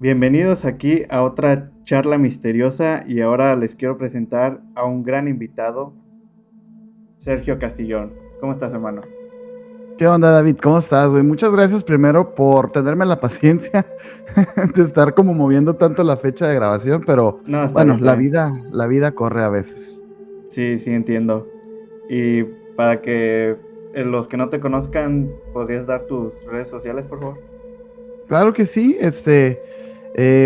Bienvenidos aquí a otra charla misteriosa y ahora les quiero presentar a un gran invitado, Sergio Castillón. ¿Cómo estás, hermano? ¿Qué onda, David? ¿Cómo estás, güey? Muchas gracias primero por tenerme la paciencia de estar como moviendo tanto la fecha de grabación, pero No, está bien, bueno, está la bien. vida corre a veces. Sí, sí, entiendo. Y para que los que no te conozcan, ¿podrías dar tus redes sociales, por favor? Claro que sí,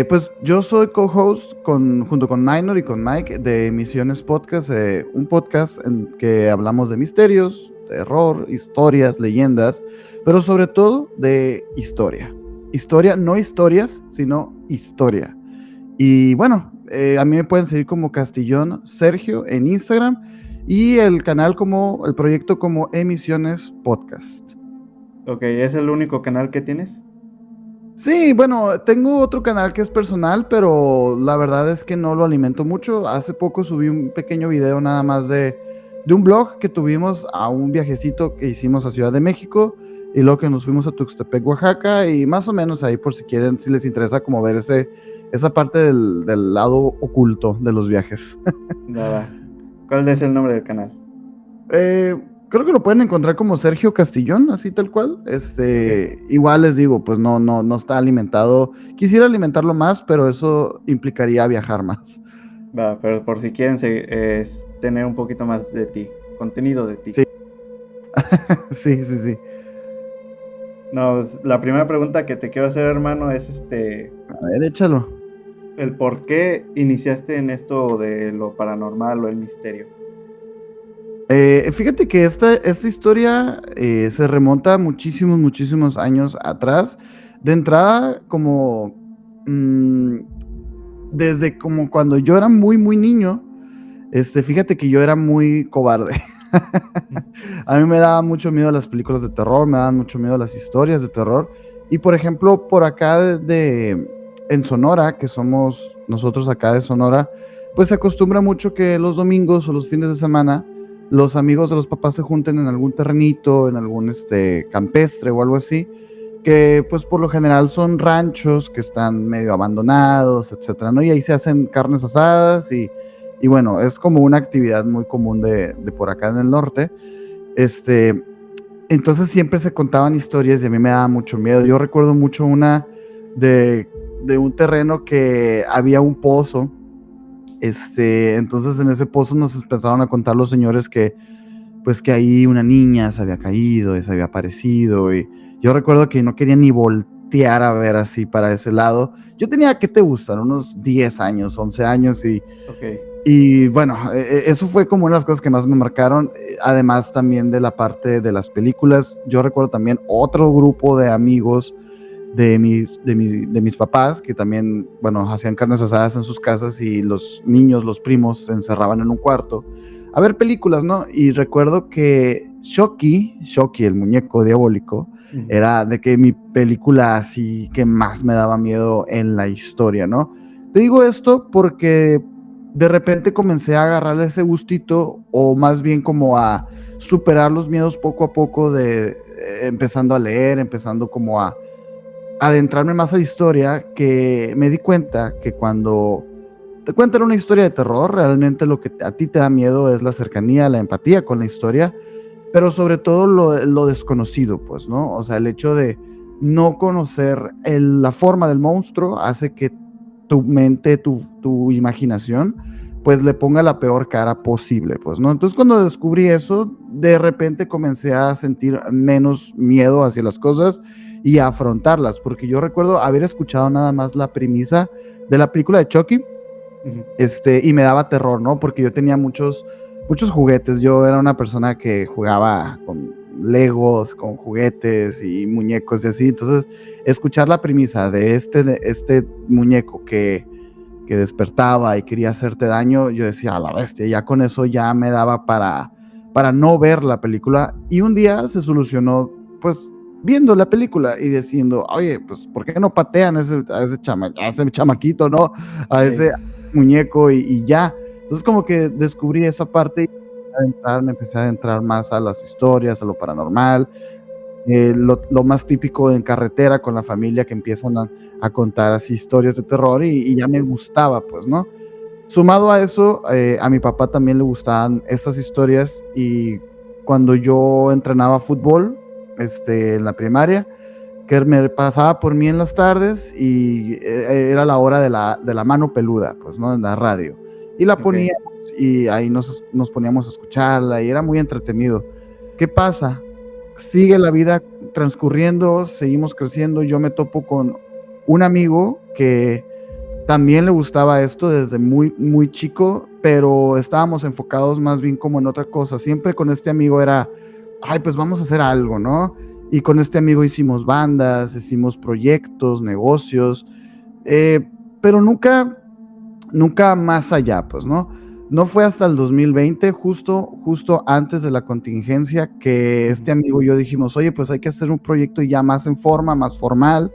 pues yo soy co-host junto con Minor y con Mike de Misiones Podcast, un podcast en que hablamos de misterios, terror, historias, leyendas, pero sobre todo de historia. Historia, no historias, sino historia. Y bueno, a mí me pueden seguir como Castillón Sergio en Instagram y el canal como, el proyecto como Emisiones Podcast. Ok, ¿es el único canal que tienes? Sí, bueno, tengo otro canal que es personal, pero la verdad es que no lo alimento mucho. Hace poco subí un pequeño video nada más de un blog que tuvimos a un viajecito que hicimos a Ciudad de México y luego que nos fuimos a Tuxtepec, Oaxaca y más o menos ahí por si quieren, si les interesa como ver esa parte del lado oculto de los viajes. Va, va. ¿Cuál es el nombre del canal? Eh, Creo que lo pueden encontrar como Sergio Castillón, así tal cual. Ok. Igual les digo, pues no está alimentado. Quisiera alimentarlo más, pero eso implicaría viajar más. Va, pero por si quieren tener un poquito más de ti, contenido de ti. Sí, sí. No, la primera pregunta que te quiero hacer, hermano, es A ver, échalo. el por qué iniciaste en esto de lo paranormal o el misterio. Fíjate que esta historia se remonta a muchísimos años atrás. De entrada, como mm, desde como cuando yo era muy niño, fíjate que yo era muy cobarde. A mí me daba mucho miedo las películas de terror, me daban mucho miedo las historias de terror. Y por ejemplo, por acá en Sonora, que somos nosotros acá de Sonora, pues se acostumbra mucho que los domingos o los fines de semana los amigos de los papás se junten en algún terrenito, en algún campestre o algo así, que pues por lo general son ranchos que están medio abandonados, etcétera, ¿no? Y ahí se hacen carnes asadas y bueno, es como una actividad muy común de por acá en el norte. Este, entonces siempre se contaban historias y a mí me daba mucho miedo. Yo recuerdo mucho una de, de un terreno que había un pozo. Entonces en ese pozo nos empezaron a contar los señores que pues que ahí una niña se había caído y se había aparecido y yo recuerdo que no quería ni voltear a ver así para ese lado. Yo tenía, ¿qué te gustan? Unos 10 años, 11 años Ok, y bueno, eso fue como una de las cosas que más me marcaron, además también de la parte de las películas. Yo recuerdo también otro grupo de amigos de mis papás que también, bueno, hacían carnes asadas en sus casas y los niños, los primos, se encerraban en un cuarto a ver películas, ¿no? Y recuerdo que Shocky, el muñeco diabólico, ujú, era de que mi película así que más me daba miedo en la historia, ¿no? Te digo esto porque de repente comencé a agarrarle ese gustito o más bien como a superar los miedos poco a poco empezando a leer, empezando como a adentrarme más a la historia, que me di cuenta que cuando te cuentan una historia de terror, realmente lo que a ti te da miedo es la cercanía, la empatía con la historia, pero sobre todo lo desconocido, pues, ¿no? O sea, el hecho de no conocer la forma del monstruo hace que tu mente, tu imaginación, pues le ponga la peor cara posible, pues, ¿no? Entonces cuando descubrí eso, de repente comencé a sentir menos miedo hacia las cosas y a afrontarlas, porque yo recuerdo haber escuchado nada más la premisa de la película de Chucky, ujú. y me daba terror, ¿no? Porque yo tenía muchos juguetes. Yo era una persona que jugaba con Legos, con juguetes y muñecos y así. Entonces, escuchar la premisa de este muñeco que despertaba y quería hacerte daño, yo decía, a la bestia, ya con eso ya me daba para no ver la película. Y un día se solucionó, pues, viendo la película y diciendo, oye, pues, ¿por qué no patean a ese chamaquito, ¿no? A Sí. ese muñeco y ya. Entonces como que descubrí esa parte y me empecé a adentrar más a las historias, a lo paranormal. lo más típico en carretera con la familia que empiezan a contar así historias de terror y ya me gustaba, pues, ¿no? Sumado a eso, a mi papá también le gustaban estas historias y cuando yo entrenaba fútbol, en la primaria, que me pasaba por mí en las tardes y era la hora de la mano peluda, pues, ¿no? En la radio. Y la Ok. poníamos y ahí nos poníamos a escucharla y era muy entretenido. ¿Qué pasa? Sigue la vida transcurriendo, seguimos creciendo, yo me topo con un amigo que también le gustaba esto desde muy, muy chico, pero estábamos enfocados más bien como en otra cosa. Siempre con este amigo era, ay, pues vamos a hacer algo, ¿no? Y con este amigo hicimos bandas, hicimos proyectos, negocios, eh, pero nunca más allá, pues, ¿no? No fue hasta el 2020, justo antes de la contingencia, que Ujú. este amigo y yo dijimos, oye, pues hay que hacer un proyecto ya más en forma, más formal,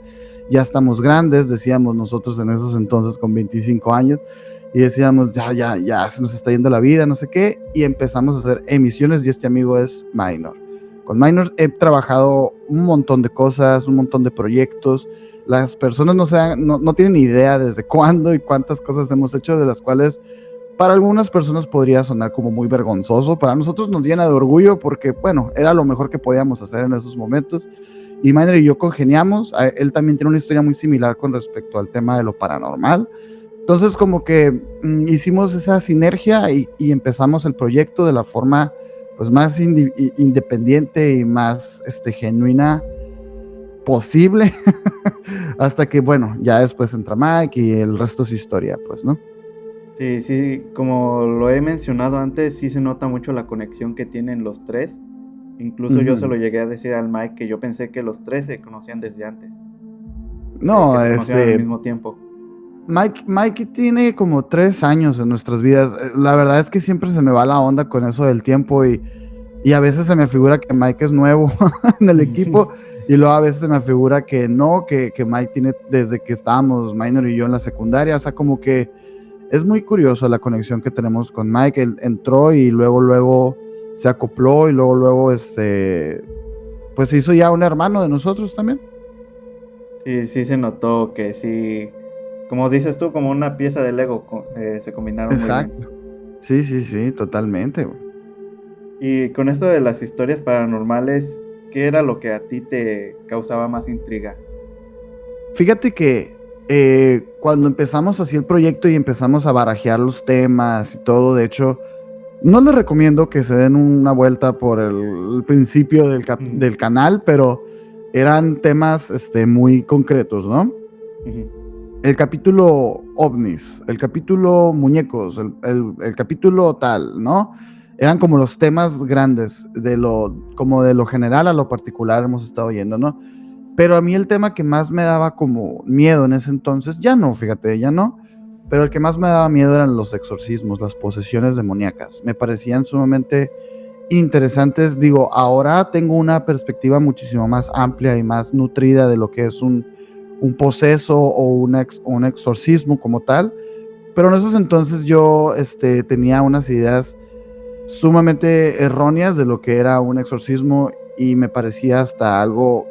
ya estamos grandes, decíamos nosotros en esos entonces con 25 años, y decíamos, ya, se nos está yendo la vida, no sé qué, y empezamos a hacer emisiones y este amigo es Minor. Con Minor he trabajado un montón de cosas, un montón de proyectos, las personas no tienen idea desde cuándo y cuántas cosas hemos hecho, de las cuales para algunas personas podría sonar como muy vergonzoso. Para nosotros nos llena de orgullo porque, bueno, era lo mejor que podíamos hacer en esos momentos. Y Miner y yo congeniamos. Él también tiene una historia muy similar con respecto al tema de lo paranormal. Entonces, como que hicimos esa sinergia y empezamos el proyecto de la forma pues más independiente y más genuina posible. Hasta que, bueno, ya después entra Mike y el resto es historia, pues, ¿no? Sí, sí, como lo he mencionado antes, sí se nota mucho la conexión que tienen los tres. Incluso yo se Ujú. lo llegué a decir al Mike que yo pensé que los tres se conocían desde antes, que No, se conocían al mismo tiempo. Mikey tiene como 3 años en nuestras vidas. La verdad es que siempre se me va la onda con eso del tiempo y a veces se me figura que Mike es nuevo en el equipo y luego a veces se me figura que no, que Mike tiene desde que estábamos Minor y yo en la secundaria. O sea, como que es muy curioso la conexión que tenemos con Mike. Él entró y luego se acopló y luego, pues se hizo ya un hermano de nosotros también. Sí, sí se notó que sí, como dices tú, como una pieza de Lego, se combinaron muy bien. Exacto. Sí, totalmente, güey. Y con esto de las historias paranormales, ¿qué era lo que a ti te causaba más intriga? Fíjate que cuando empezamos así el proyecto y empezamos a barajear los temas y todo, de hecho, no les recomiendo que se den una vuelta por el principio Ujú, del canal, pero eran temas muy concretos, ¿no? ujú. El capítulo ovnis, el capítulo muñecos, el capítulo tal, ¿no? Eran como los temas grandes, como de lo general a lo particular hemos estado yendo, ¿no? Pero a mí el tema que más me daba como miedo en ese entonces, ya no, fíjate, ya no, pero el que más me daba miedo eran los exorcismos, las posesiones demoníacas. Me parecían sumamente interesantes. Digo, ahora tengo una perspectiva muchísimo más amplia y más nutrida de lo que es un poseso o un exorcismo como tal, pero en esos entonces yo tenía unas ideas sumamente erróneas de lo que era un exorcismo y me parecía hasta algo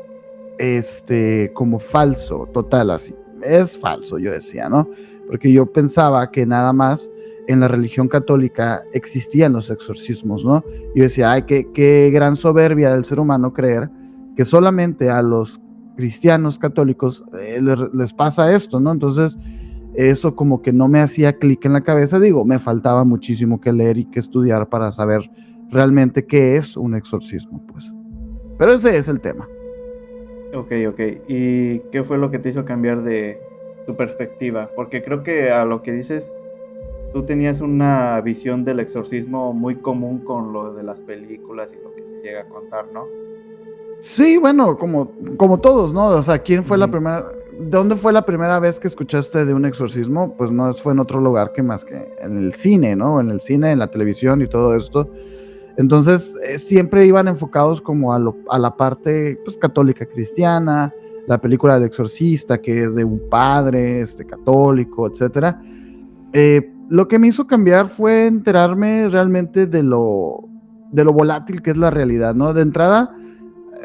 como falso, total, así. Es falso, yo decía, ¿no? Porque yo pensaba que nada más en la religión católica existían los exorcismos, ¿no? Yo decía, ay, qué gran soberbia del ser humano creer que solamente a los cristianos católicos les pasa esto, ¿no? Entonces, eso como que no me hacía clic en la cabeza, digo, me faltaba muchísimo que leer y que estudiar para saber realmente qué es un exorcismo, pues. Pero ese es el tema. Ok, ok. ¿Y qué fue lo que te hizo cambiar de tu perspectiva? Porque creo que a lo que dices, tú tenías una visión del exorcismo muy común con lo de las películas y lo que se llega a contar, ¿no? Sí, bueno, como todos, ¿no? O sea, Ujú. ¿dónde fue la primera vez que escuchaste de un exorcismo? Pues no fue en otro lugar que más que en el cine, ¿no? En el cine, en la televisión y todo esto. Entonces, siempre iban enfocados como a la parte, pues, católica cristiana, la película del exorcista, que es de un padre, católico, etcétera. Lo que me hizo cambiar fue enterarme realmente de lo volátil que es la realidad, ¿no? De entrada,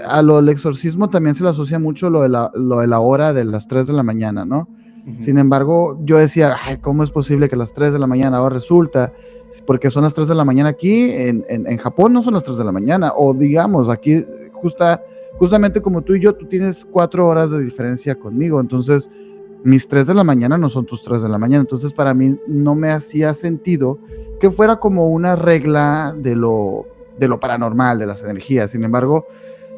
a lo del exorcismo también se le asocia mucho lo de la hora de las 3 de la mañana, ¿no? Ujú. Sin embargo, yo decía, ay, ¿cómo es posible que las 3 de la mañana ahora resulta? Porque son las 3 de la mañana aquí, en Japón no son las 3 de la mañana, o digamos, aquí justamente como tú y yo, tú tienes 4 horas de diferencia conmigo, entonces mis 3 de la mañana no son tus 3 de la mañana, entonces para mí no me hacía sentido que fuera como una regla de lo paranormal, de las energías. Sin embargo,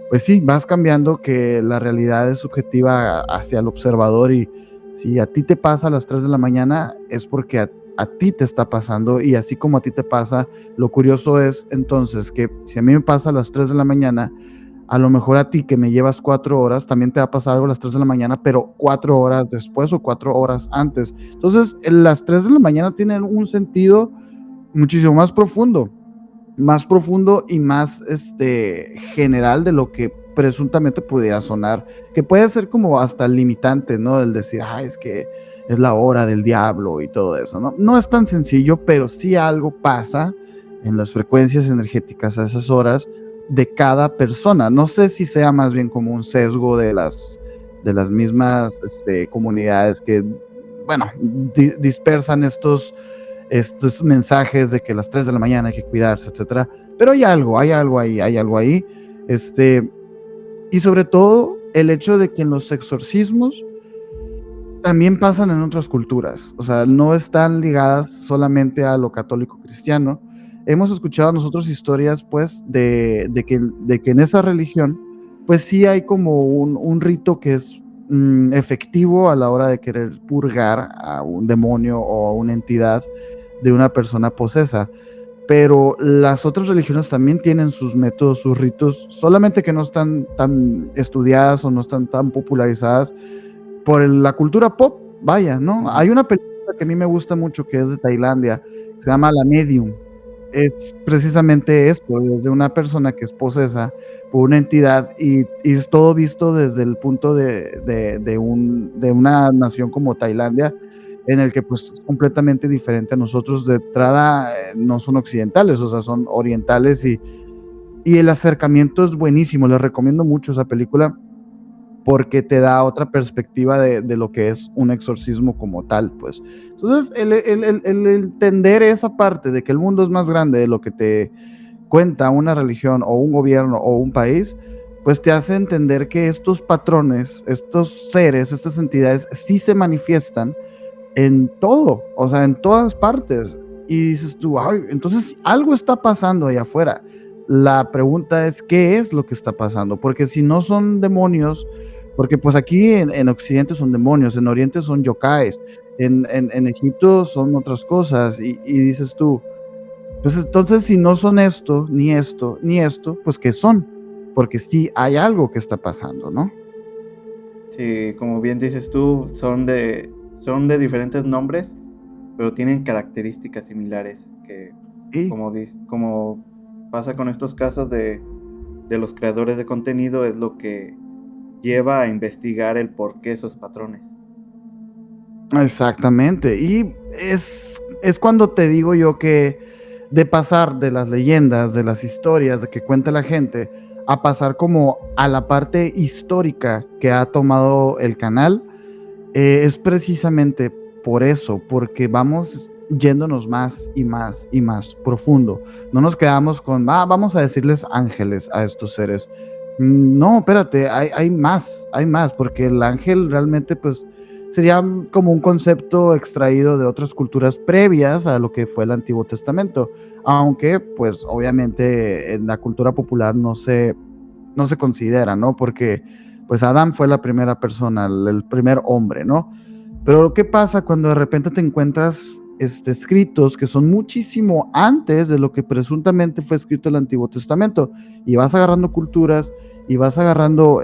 pues sí, vas cambiando que la realidad es subjetiva hacia el observador y si a ti te pasa a las 3 de la mañana es porque a ti te está pasando y así como a ti te pasa, lo curioso es entonces que si a mí me pasa a las 3 de la mañana, a lo mejor a ti que me llevas 4 horas, también te va a pasar algo a las 3 de la mañana, pero 4 horas después o 4 horas antes. Entonces, las 3 de la mañana tienen un sentido muchísimo más profundo y más general de lo que presuntamente pudiera sonar, que puede ser como hasta limitante, ¿no? El decir, es que es la hora del diablo y todo eso, ¿no? No es tan sencillo, pero sí algo pasa en las frecuencias energéticas a esas horas de cada persona. No sé si sea más bien como un sesgo de las mismas comunidades que, bueno, dispersan estos mensajes de que a las 3 de la mañana hay que cuidarse, etcétera. Pero hay algo ahí. Este, y sobre todo el hecho de que en los exorcismos también pasan en otras culturas, o sea, no están ligadas solamente a lo católico cristiano. Hemos escuchado nosotros historias, pues, de que en esa religión, pues sí hay como un rito que es efectivo a la hora de querer purgar a un demonio o a una entidad de una persona posesa. Pero las otras religiones también tienen sus métodos, sus ritos, solamente que no están tan estudiadas o no están tan popularizadas por la cultura pop, vaya, ¿no? Ujú. Hay una película que a mí me gusta mucho que es de Tailandia, se llama La Medium. Es precisamente esto, es de una persona que es posesa por una entidad y es todo visto desde el punto de una nación como Tailandia, en el que pues es completamente diferente a nosotros de entrada, no son occidentales, o sea, son orientales y el acercamiento es buenísimo, les recomiendo mucho esa película porque te da otra perspectiva de lo que es un exorcismo como tal, pues. Entonces, el entender esa parte de que el mundo es más grande de lo que te cuenta una religión o un gobierno o un país, pues te hace entender que estos patrones, estos seres, estas entidades sí se manifiestan en todo, o sea, en todas partes. Y dices tú, ay, entonces algo está pasando allá afuera. La pregunta es, ¿qué es lo que está pasando? Porque si no son demonios, porque pues aquí en Occidente son demonios, en Oriente son yokais, en Egipto son otras cosas, y dices tú, pues entonces si no son esto, ni esto, ni esto, pues ¿qué son? Porque sí hay algo que está pasando, ¿no? Sí, como bien dices tú, son de diferentes nombres, pero tienen características similares, que Sí. como pasa con estos casos de los creadores de contenido, es lo que lleva a investigar el por qué esos patrones. Exactamente. Y es cuando te digo yo que de pasar de las leyendas, de las historias, de que cuenta la gente, a pasar como a la parte histórica que ha tomado el canal, es precisamente por eso, porque vamos yéndonos más y más y más profundo. No nos quedamos con, vamos a decirles ángeles a estos seres. No, espérate, hay más, porque el ángel realmente pues sería como un concepto extraído de otras culturas previas a lo que fue el Antiguo Testamento, aunque pues obviamente en la cultura popular no se considera, ¿no? Porque pues Adán fue la primera persona, el primer hombre, ¿no? Pero ¿qué pasa cuando de repente te encuentras escritos que son muchísimo antes de lo que presuntamente fue escrito el Antiguo Testamento? Y vas agarrando culturas y vas agarrando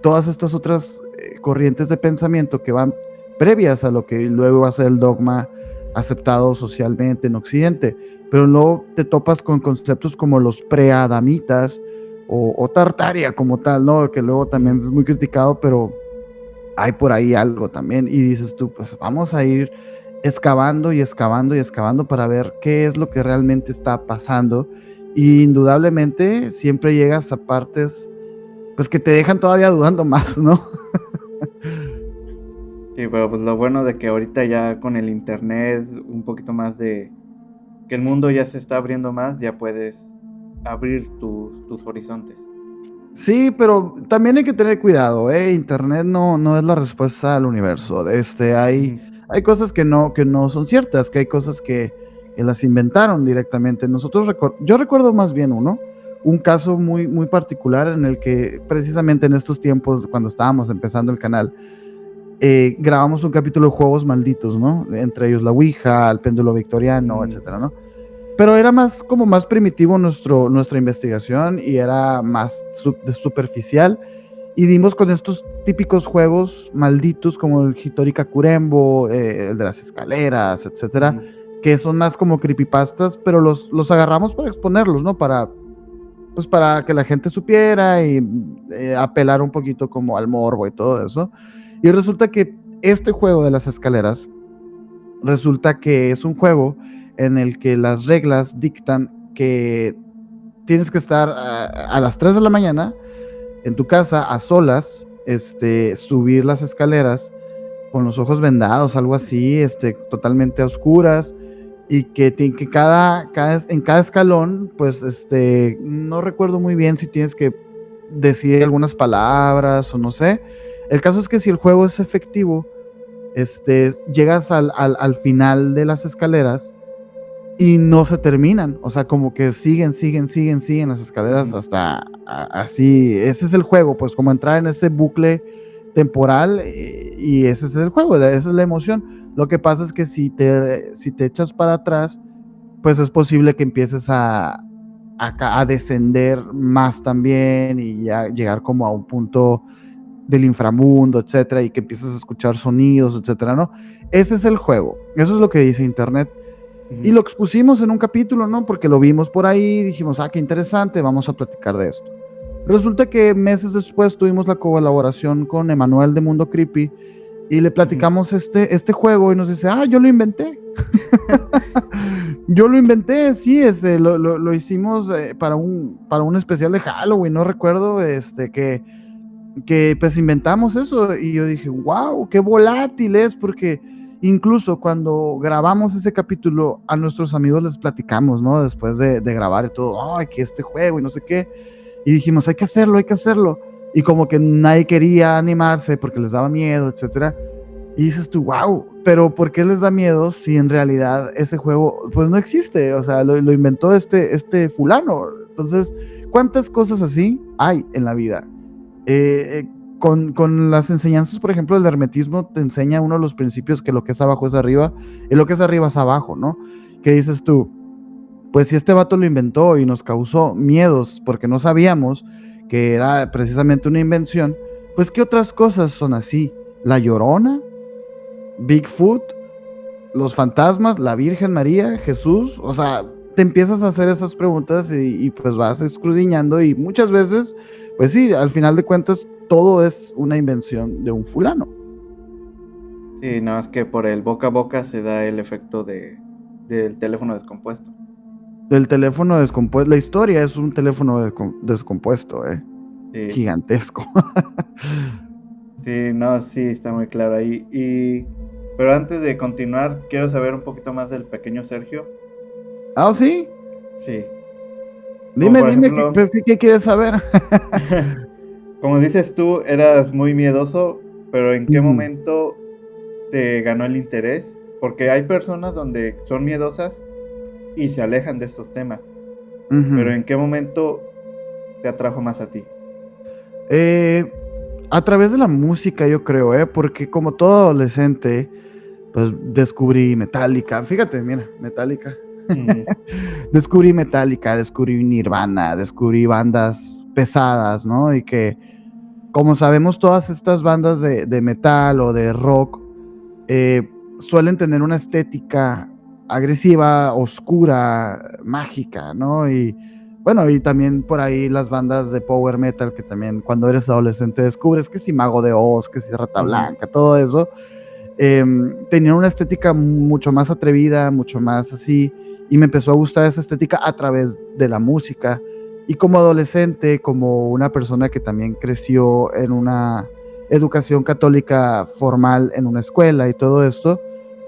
todas estas otras corrientes de pensamiento que van previas a lo que luego va a ser el dogma aceptado socialmente en Occidente. Pero luego te topas con conceptos como los preadamitas o Tartaria como tal, ¿no? Que luego también Ujú. es muy criticado, pero hay por ahí algo también. Y dices tú, pues vamos a ir excavando y excavando y excavando para ver qué es lo que realmente está pasando. Y indudablemente siempre llegas a partes pues que te dejan todavía dudando más, ¿no? Sí, pero pues lo bueno de que ahorita ya con el internet, un poquito más de que el mundo ya se está abriendo más, ya puedes abrir tus horizontes. Sí, pero también hay que tener cuidado, ¿eh? Internet no es la respuesta al universo. Ujú. Hay cosas que no son ciertas, que hay cosas que las inventaron directamente. Yo recuerdo más bien un caso muy particular en el que precisamente en estos tiempos, cuando estábamos empezando el canal, grabamos un capítulo de juegos malditos, ¿no? Entre ellos la Ouija, el péndulo victoriano, Mm, etcétera, ¿no? Pero era más primitivo nuestra investigación y era más superficial. Y dimos con estos típicos juegos malditos como el Hitori Kakurembo, el de las escaleras, etcétera, ujú. que son más como creepypastas, pero los agarramos para exponerlos, ¿no? Pues para que la gente supiera y apelar un poquito como al morbo y todo eso. Y resulta que este juego de las escaleras, resulta que es un juego en el que las reglas dictan que tienes que estar a las 3 de la mañana en tu casa a solas, subir las escaleras con los ojos vendados, algo así, totalmente a oscuras, y que en cada escalón, pues, no recuerdo muy bien si tienes que decir algunas palabras o no sé. El caso es que si el juego es efectivo, llegas al final de las escaleras y no se terminan, o sea, como que siguen las escaleras Ujú. hasta así, ese es el juego, pues como entrar en ese bucle temporal y ese es el juego, esa es la emoción. Lo que pasa es que si te echas para atrás, pues es posible que empieces a descender más también y ya llegar como a un punto del inframundo, etcétera, y que empiezas a escuchar sonidos, etcétera, ¿no? Ese es el juego, eso es lo que dice internet. Y Ujú. lo expusimos en un capítulo, ¿no? Porque lo vimos por ahí, dijimos, qué interesante, vamos a platicar de esto. Resulta que meses después tuvimos la colaboración con Emanuel de Mundo Creepy y le Ujú. platicamos este juego y nos dice, yo lo inventé. Yo lo inventé, sí, lo hicimos para un especial de Halloween, no recuerdo, que pues inventamos eso y yo dije, wow, qué volátil es, porque incluso cuando grabamos ese capítulo a nuestros amigos les platicamos, ¿no? Después de grabar y todo, ay, que este juego y no sé qué, y dijimos, hay que hacerlo, y como que nadie quería animarse porque les daba miedo, etcétera, y dices tú, wow, pero ¿por qué les da miedo si en realidad ese juego pues no existe? O sea, lo inventó este fulano. Entonces, ¿cuántas cosas así hay en la vida? Con las enseñanzas, por ejemplo, del hermetismo te enseña uno de los principios que lo que es abajo es arriba y lo que es arriba es abajo, ¿no? ¿Qué dices tú? Pues si este vato lo inventó y nos causó miedos porque no sabíamos que era precisamente una invención, pues ¿qué otras cosas son así? La Llorona, Bigfoot, los fantasmas, la Virgen María, Jesús, o sea, te empiezas a hacer esas preguntas y pues vas escudriñando y muchas veces, pues sí, al final de cuentas, todo es una invención de un fulano. Sí, nada más que por el boca a boca se da el efecto del teléfono descompuesto. El teléfono descompuesto, la historia es un teléfono descompuesto, Sí, gigantesco. sí, no, sí, está muy claro ahí. Pero antes de continuar, quiero saber un poquito más del pequeño Sergio. Sí, Sí, como por dime, ejemplo, pues, ¿qué quieres saber? como dices tú, eras muy miedoso, pero ¿en qué Ujú, momento te ganó el interés? Porque hay personas donde son miedosas y se alejan de estos temas, pero ujú. ¿en qué momento te atrajo más a ti? Eh, a través de la música, yo creo, porque como todo adolescente, pues descubrí Metallica. Fíjate, mira, Metallica. Ujú. Descubrí Metallica, descubrí Nirvana, descubrí bandas pesadas, ¿no? Y que, como sabemos, todas estas bandas de metal o de rock suelen tener una estética agresiva, oscura, mágica, ¿no? Y bueno, y también por ahí las bandas de power metal que también cuando eres adolescente descubres que si Mago de Oz, que si Rata Ujú. Blanca, todo eso, tenían una estética mucho más atrevida, mucho más así, y me empezó a gustar esa estética a través de la música. Y como adolescente, como una persona que también creció en una educación católica formal en una escuela y todo esto,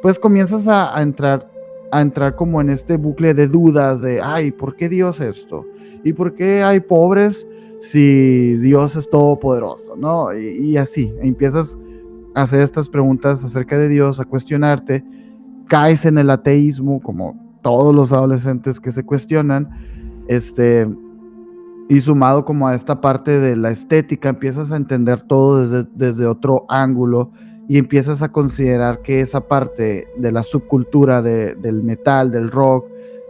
pues comienzas a entrar como en este bucle de dudas de, ay, ¿por qué Dios esto? ¿Y por qué hay pobres si Dios es todopoderoso? ¿No? Y así, empiezas a hacer estas preguntas acerca de Dios, a cuestionarte, caes en el ateísmo, como todos los adolescentes que se cuestionan, y sumado como a esta parte de la estética, empiezas a entender todo desde otro ángulo y empiezas a considerar que esa parte de la subcultura del metal, del rock,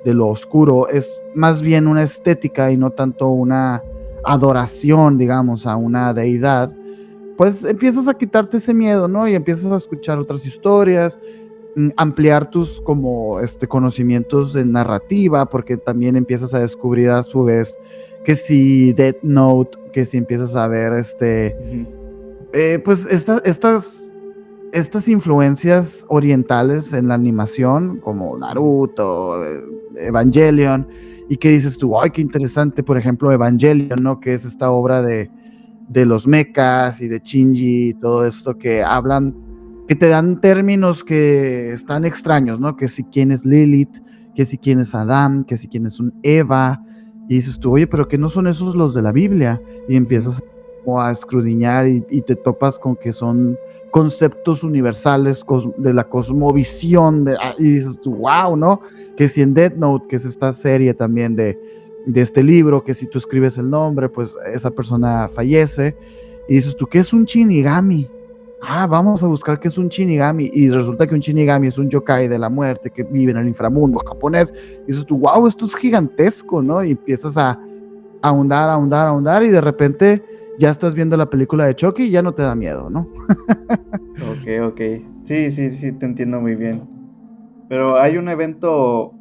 de lo oscuro, es más bien una estética y no tanto una adoración, digamos, a una deidad. Pues empiezas a quitarte ese miedo, ¿no? Y empiezas a escuchar otras historias, ampliar tus como conocimientos de narrativa, porque también empiezas a descubrir a su vez que si Death Note, que si empiezas a ver pues estas influencias orientales en la animación, como Naruto, Evangelion, y que dices tú, ay, qué interesante, por ejemplo, Evangelion, ¿no? Que es esta obra de los mechas y de Shinji y todo esto que hablan, que te dan términos que están extraños, ¿no? Que si quién es Lilith, que si quién es Adán, que si quién es un Eva, y dices tú, oye, pero que no son esos los de la Biblia, y empiezas como a escudriñar y te topas con que son conceptos universales de la cosmovisión, y dices tú, wow, ¿no? Que si en Death Note, que es esta serie también de este libro, que si tú escribes el nombre, pues esa persona fallece, y dices tú, ¿qué es un Shinigami? Ah, vamos a buscar qué es un Shinigami, y resulta que un Shinigami es un yokai de la muerte que vive en el inframundo japonés, y dices tú, wow, esto es gigantesco, ¿no? Y empiezas a ahondar, y de repente ya estás viendo la película de Chucky y ya no te da miedo, ¿no? Ok, ok. Sí, sí, sí, te entiendo muy bien. Pero hay un evento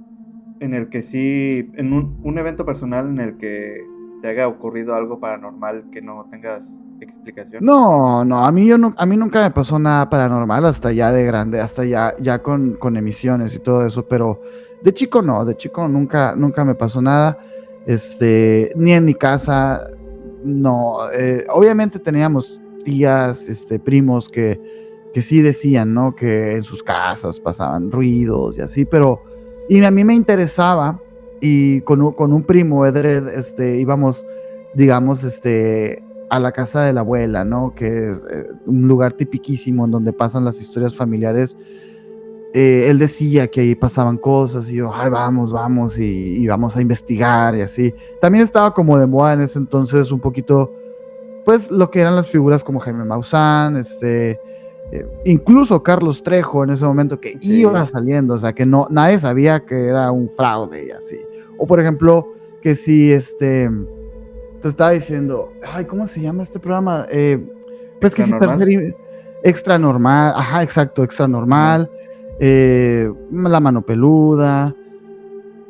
en el que sí, en un evento personal en el que te haya ocurrido algo paranormal que no tengas explicación. No, no, a mí nunca me pasó nada paranormal hasta ya de grande, hasta ya con emisiones y todo eso, pero de chico no, de chico nunca me pasó nada, ni en mi casa, no, obviamente teníamos tías, primos que sí decían, ¿no? Que en sus casas pasaban ruidos y así, y a mí me interesaba, y con un primo, Edred, íbamos, digamos, a la casa de la abuela, ¿no? Que es un lugar tipiquísimo en donde pasan las historias familiares. Él decía que ahí pasaban cosas y yo, ay, vamos y vamos a investigar y así. También estaba como de moda en ese entonces un poquito, pues lo que eran las figuras como Jaime Maussan, incluso Carlos Trejo en ese momento que Sí. iba saliendo, o sea, que no, nadie sabía que era un fraude y así. O por ejemplo, que si te estaba diciendo, ay, ¿cómo se llama este programa? Pues que ¿Extra si normal? extra normal, ajá, exacto, extra normal, La Mano Peluda.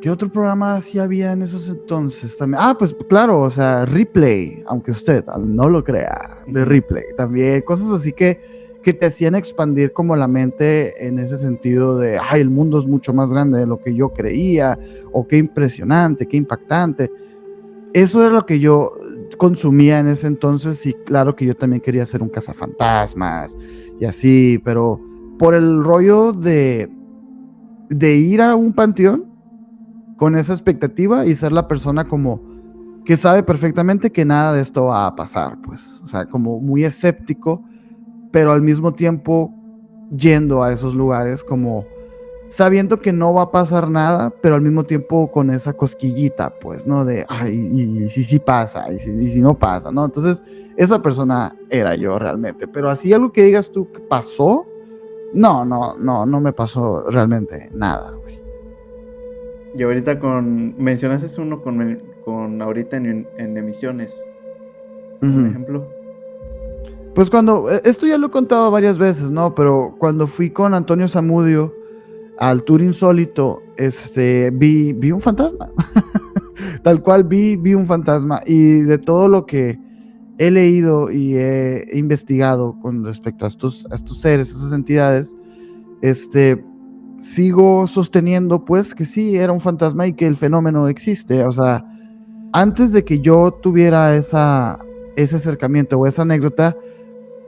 ¿Qué otro programa sí había en esos entonces también? Ah, pues claro, o sea, Replay, aunque usted no lo crea, de Replay también, cosas así que te hacían expandir como la mente en ese sentido de, ay, el mundo es mucho más grande de lo que yo creía, o qué impresionante, qué impactante. Eso era lo que yo consumía en ese entonces, y claro que yo también quería ser un cazafantasmas y así, pero por el rollo de ir a un panteón con esa expectativa y ser la persona como que sabe perfectamente que nada de esto va a pasar, pues, o sea, como muy escéptico, pero al mismo tiempo yendo a esos lugares como sabiendo que no va a pasar nada, pero al mismo tiempo con esa cosquillita, pues, ¿no? De, ay, y si sí pasa, y si no pasa, ¿no? Entonces, esa persona era yo realmente, pero así algo que digas tú que pasó, no me pasó realmente nada, güey. Y ahorita mencionaste uno con ahorita en emisiones. ¿Un ejemplo? Pues esto ya lo he contado varias veces, ¿no? Pero cuando fui con Antonio Zamudio al Tour Insólito, vi un fantasma. Tal cual vi un fantasma. Y de todo lo que he leído y he investigado con respecto a estos seres, a esas entidades, sigo sosteniendo pues que sí, era un fantasma y que el fenómeno existe. O sea, antes de que yo tuviera ese acercamiento o esa anécdota,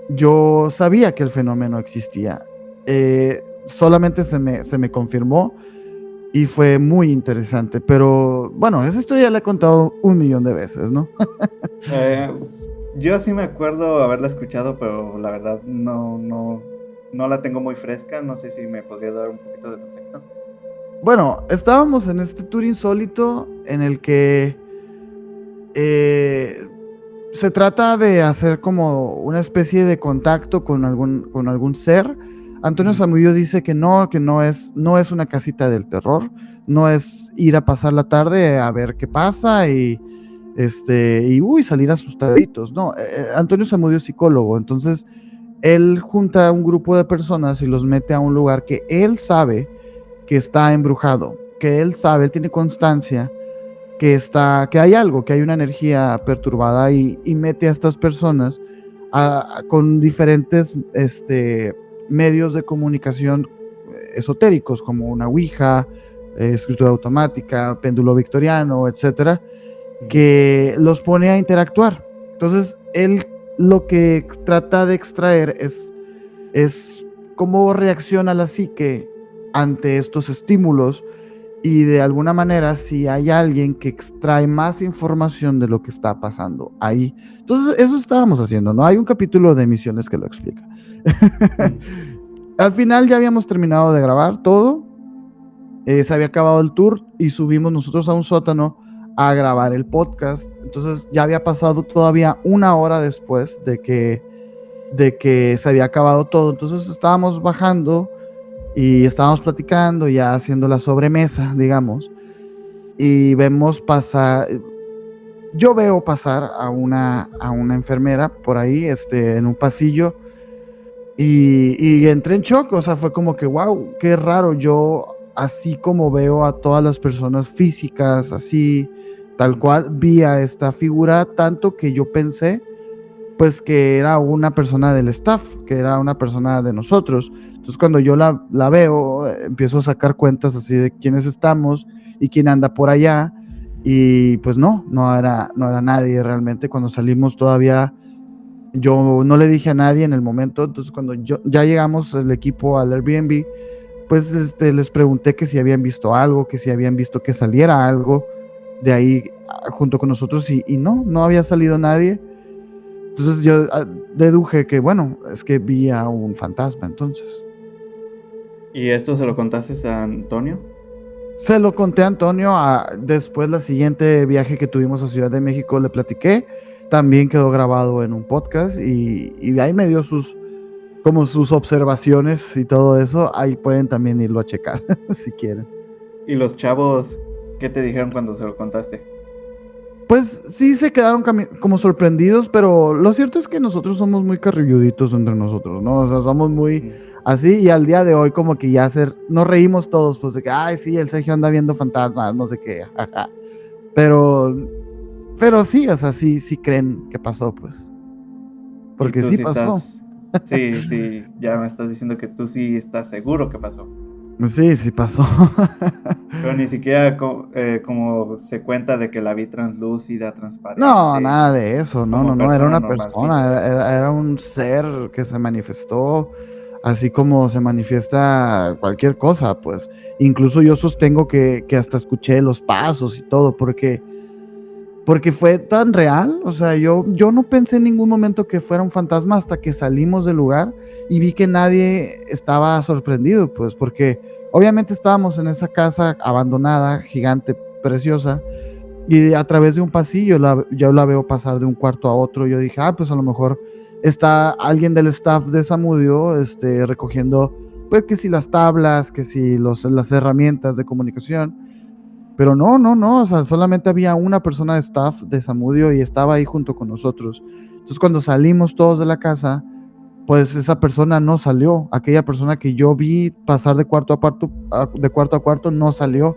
yo sabía que el fenómeno existía. Solamente se me confirmó y fue muy interesante. Pero bueno, esa historia ya la he contado 1 millón de veces, ¿no? Eh, yo sí me acuerdo haberla escuchado, pero la verdad no la tengo muy fresca. No sé si me podría dar un poquito de contexto. Bueno, estábamos en este tour insólito en el que eh, se trata de hacer como una especie de contacto con algún ser. Antonio Zamudio dice que no es una casita del terror, no es ir a pasar la tarde a ver qué pasa y salir asustaditos. No, Antonio Zamudio es psicólogo, entonces él junta a un grupo de personas y los mete a un lugar que él sabe que está embrujado, que él sabe, él tiene constancia que hay algo, que hay una energía perturbada y mete a estas personas con diferentes medios de comunicación esotéricos, como una ouija, escritura automática, péndulo victoriano, etcétera, que los pone a interactuar. Entonces, él lo que trata de extraer es cómo reacciona la psique ante estos estímulos y de alguna manera si hay alguien que extrae más información de lo que está pasando ahí. Entonces, eso estábamos haciendo, ¿no? Hay un capítulo de Misiones que lo explica. Al final ya habíamos terminado de grabar todo, se había acabado el tour y subimos nosotros a un sótano a grabar el podcast. Entonces ya había pasado todavía 1 hora después de que se había acabado todo. Entonces estábamos bajando y estábamos platicando, ya haciendo la sobremesa, digamos, y vemos pasar, yo veo pasar a una enfermera por ahí, en un pasillo, y entré en shock. O sea, fue como que, wow, qué raro. Yo, así como veo a todas las personas físicas, así, tal cual, vi a esta figura, tanto que yo pensé pues que era una persona del staff, que era una persona de nosotros. Entonces cuando yo la veo, empiezo a sacar cuentas así de quiénes estamos y quién anda por allá, y pues no era nadie realmente. Cuando salimos todavía yo no le dije a nadie en el momento. Entonces cuando ya llegamos el equipo al Airbnb, pues les pregunté que si habían visto algo, que si habían visto que saliera algo de ahí junto con nosotros, y no había salido nadie. Entonces yo deduje que, bueno, es que vi a un fantasma entonces. ¿Y esto se lo contaste a Antonio? Se lo conté a Antonio, después la siguiente viaje que tuvimos a Ciudad de México le platiqué, también quedó grabado en un podcast y ahí me dio como sus observaciones y todo eso. Ahí pueden también irlo a checar si quieren. ¿Y los chavos qué te dijeron cuando se lo contaste? Pues sí se quedaron como sorprendidos, pero lo cierto es que nosotros somos muy carrilluditos entre nosotros, ¿no? O sea, somos muy así, y al día de hoy como que ya nos reímos todos, pues de que, ay, sí, el Sergio anda viendo fantasmas, no sé qué, jaja. Pero sí, o sea, sí creen que pasó, pues. ¿Y Porque tú sí sí pasó. estás? Sí, ya me estás diciendo que tú sí estás seguro que pasó. Sí pasó. Pero ni siquiera como se cuenta de que la vi translúcida, No, transparente, nada de eso, como no, era persona una normal persona, física. era un ser que se manifestó, así como se manifiesta cualquier cosa, pues. Incluso yo sostengo que hasta escuché los pasos y todo, porque fue tan real. O sea, yo no pensé en ningún momento que fuera un fantasma hasta que salimos del lugar y vi que nadie estaba sorprendido, pues, porque obviamente estábamos en esa casa abandonada, gigante, preciosa, y a través de un pasillo yo la veo pasar de un cuarto a otro. Yo dije, pues a lo mejor está alguien del staff de Samudio recogiendo, pues que si las tablas, que si las herramientas de comunicación. Pero no, o sea, solamente había una persona de staff de Samudio y estaba ahí junto con nosotros. Entonces cuando salimos todos de la casa, pues esa persona no salió. Aquella persona que yo vi pasar de cuarto a cuarto no salió.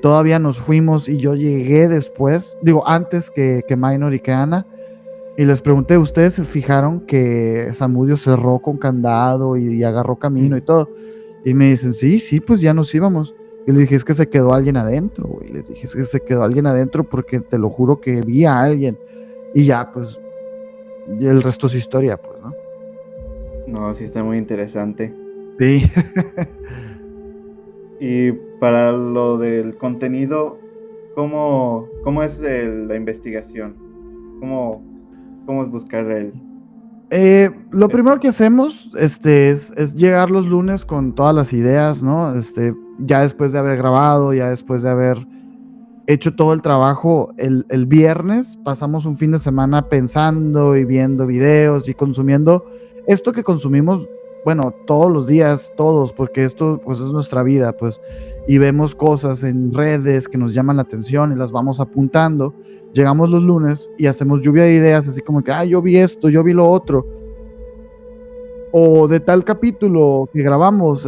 Todavía nos fuimos y yo llegué después, digo, antes que Minor y que Ana, y les pregunté, ¿ustedes se fijaron que Samudio cerró con candado y agarró camino y todo? Y me dicen, sí, pues ya nos íbamos. Y les dije, es que se quedó alguien adentro, güey. Les dije, es que se quedó alguien adentro porque te lo juro que vi a alguien. Y ya, pues, y el resto es historia, pues, ¿no? No, sí está muy interesante. Sí. Y para lo del contenido, ¿cómo es la investigación? ¿Cómo es buscar Lo esto? primero que hacemos es llegar los lunes con todas las ideas, ¿no? Ya después de haber grabado, ya después de haber hecho todo el trabajo, el viernes pasamos un fin de semana pensando y viendo videos y consumiendo esto que consumimos, bueno, todos los días, todos, porque esto pues es nuestra vida, pues, y vemos cosas en redes que nos llaman la atención y las vamos apuntando. Llegamos los lunes y hacemos lluvia de ideas, así como que, yo vi esto, yo vi lo otro, o de tal capítulo que grabamos,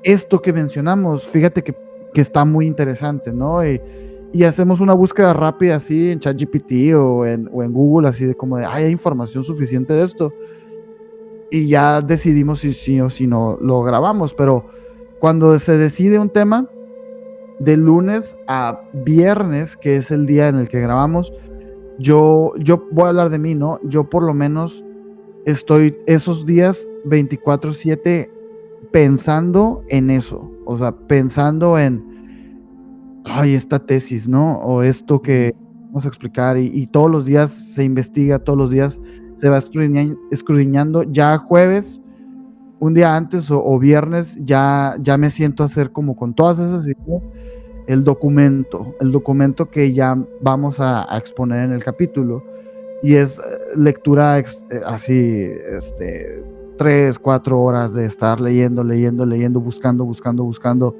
esto que mencionamos, fíjate que está muy interesante, ¿no? Y hacemos una búsqueda rápida así en ChatGPT o en Google, así de como de, hay información suficiente de esto. Y ya decidimos si sí o si no lo grabamos. Pero cuando se decide un tema, de lunes a viernes, que es el día en el que grabamos, yo voy a hablar de mí, ¿no? Yo por lo menos estoy esos días 24/7 pensando en eso, o sea, pensando en, esta tesis, ¿no? O esto Ujú. que vamos a explicar y todos los días se investiga, todos los días se va escudriñando. Ya jueves, un día antes o viernes, ya me siento a hacer como con todas esas ideas, el documento que ya vamos a exponer en el capítulo. Y es lectura así, 3, 4 horas de estar leyendo, leyendo, leyendo, buscando, buscando, buscando,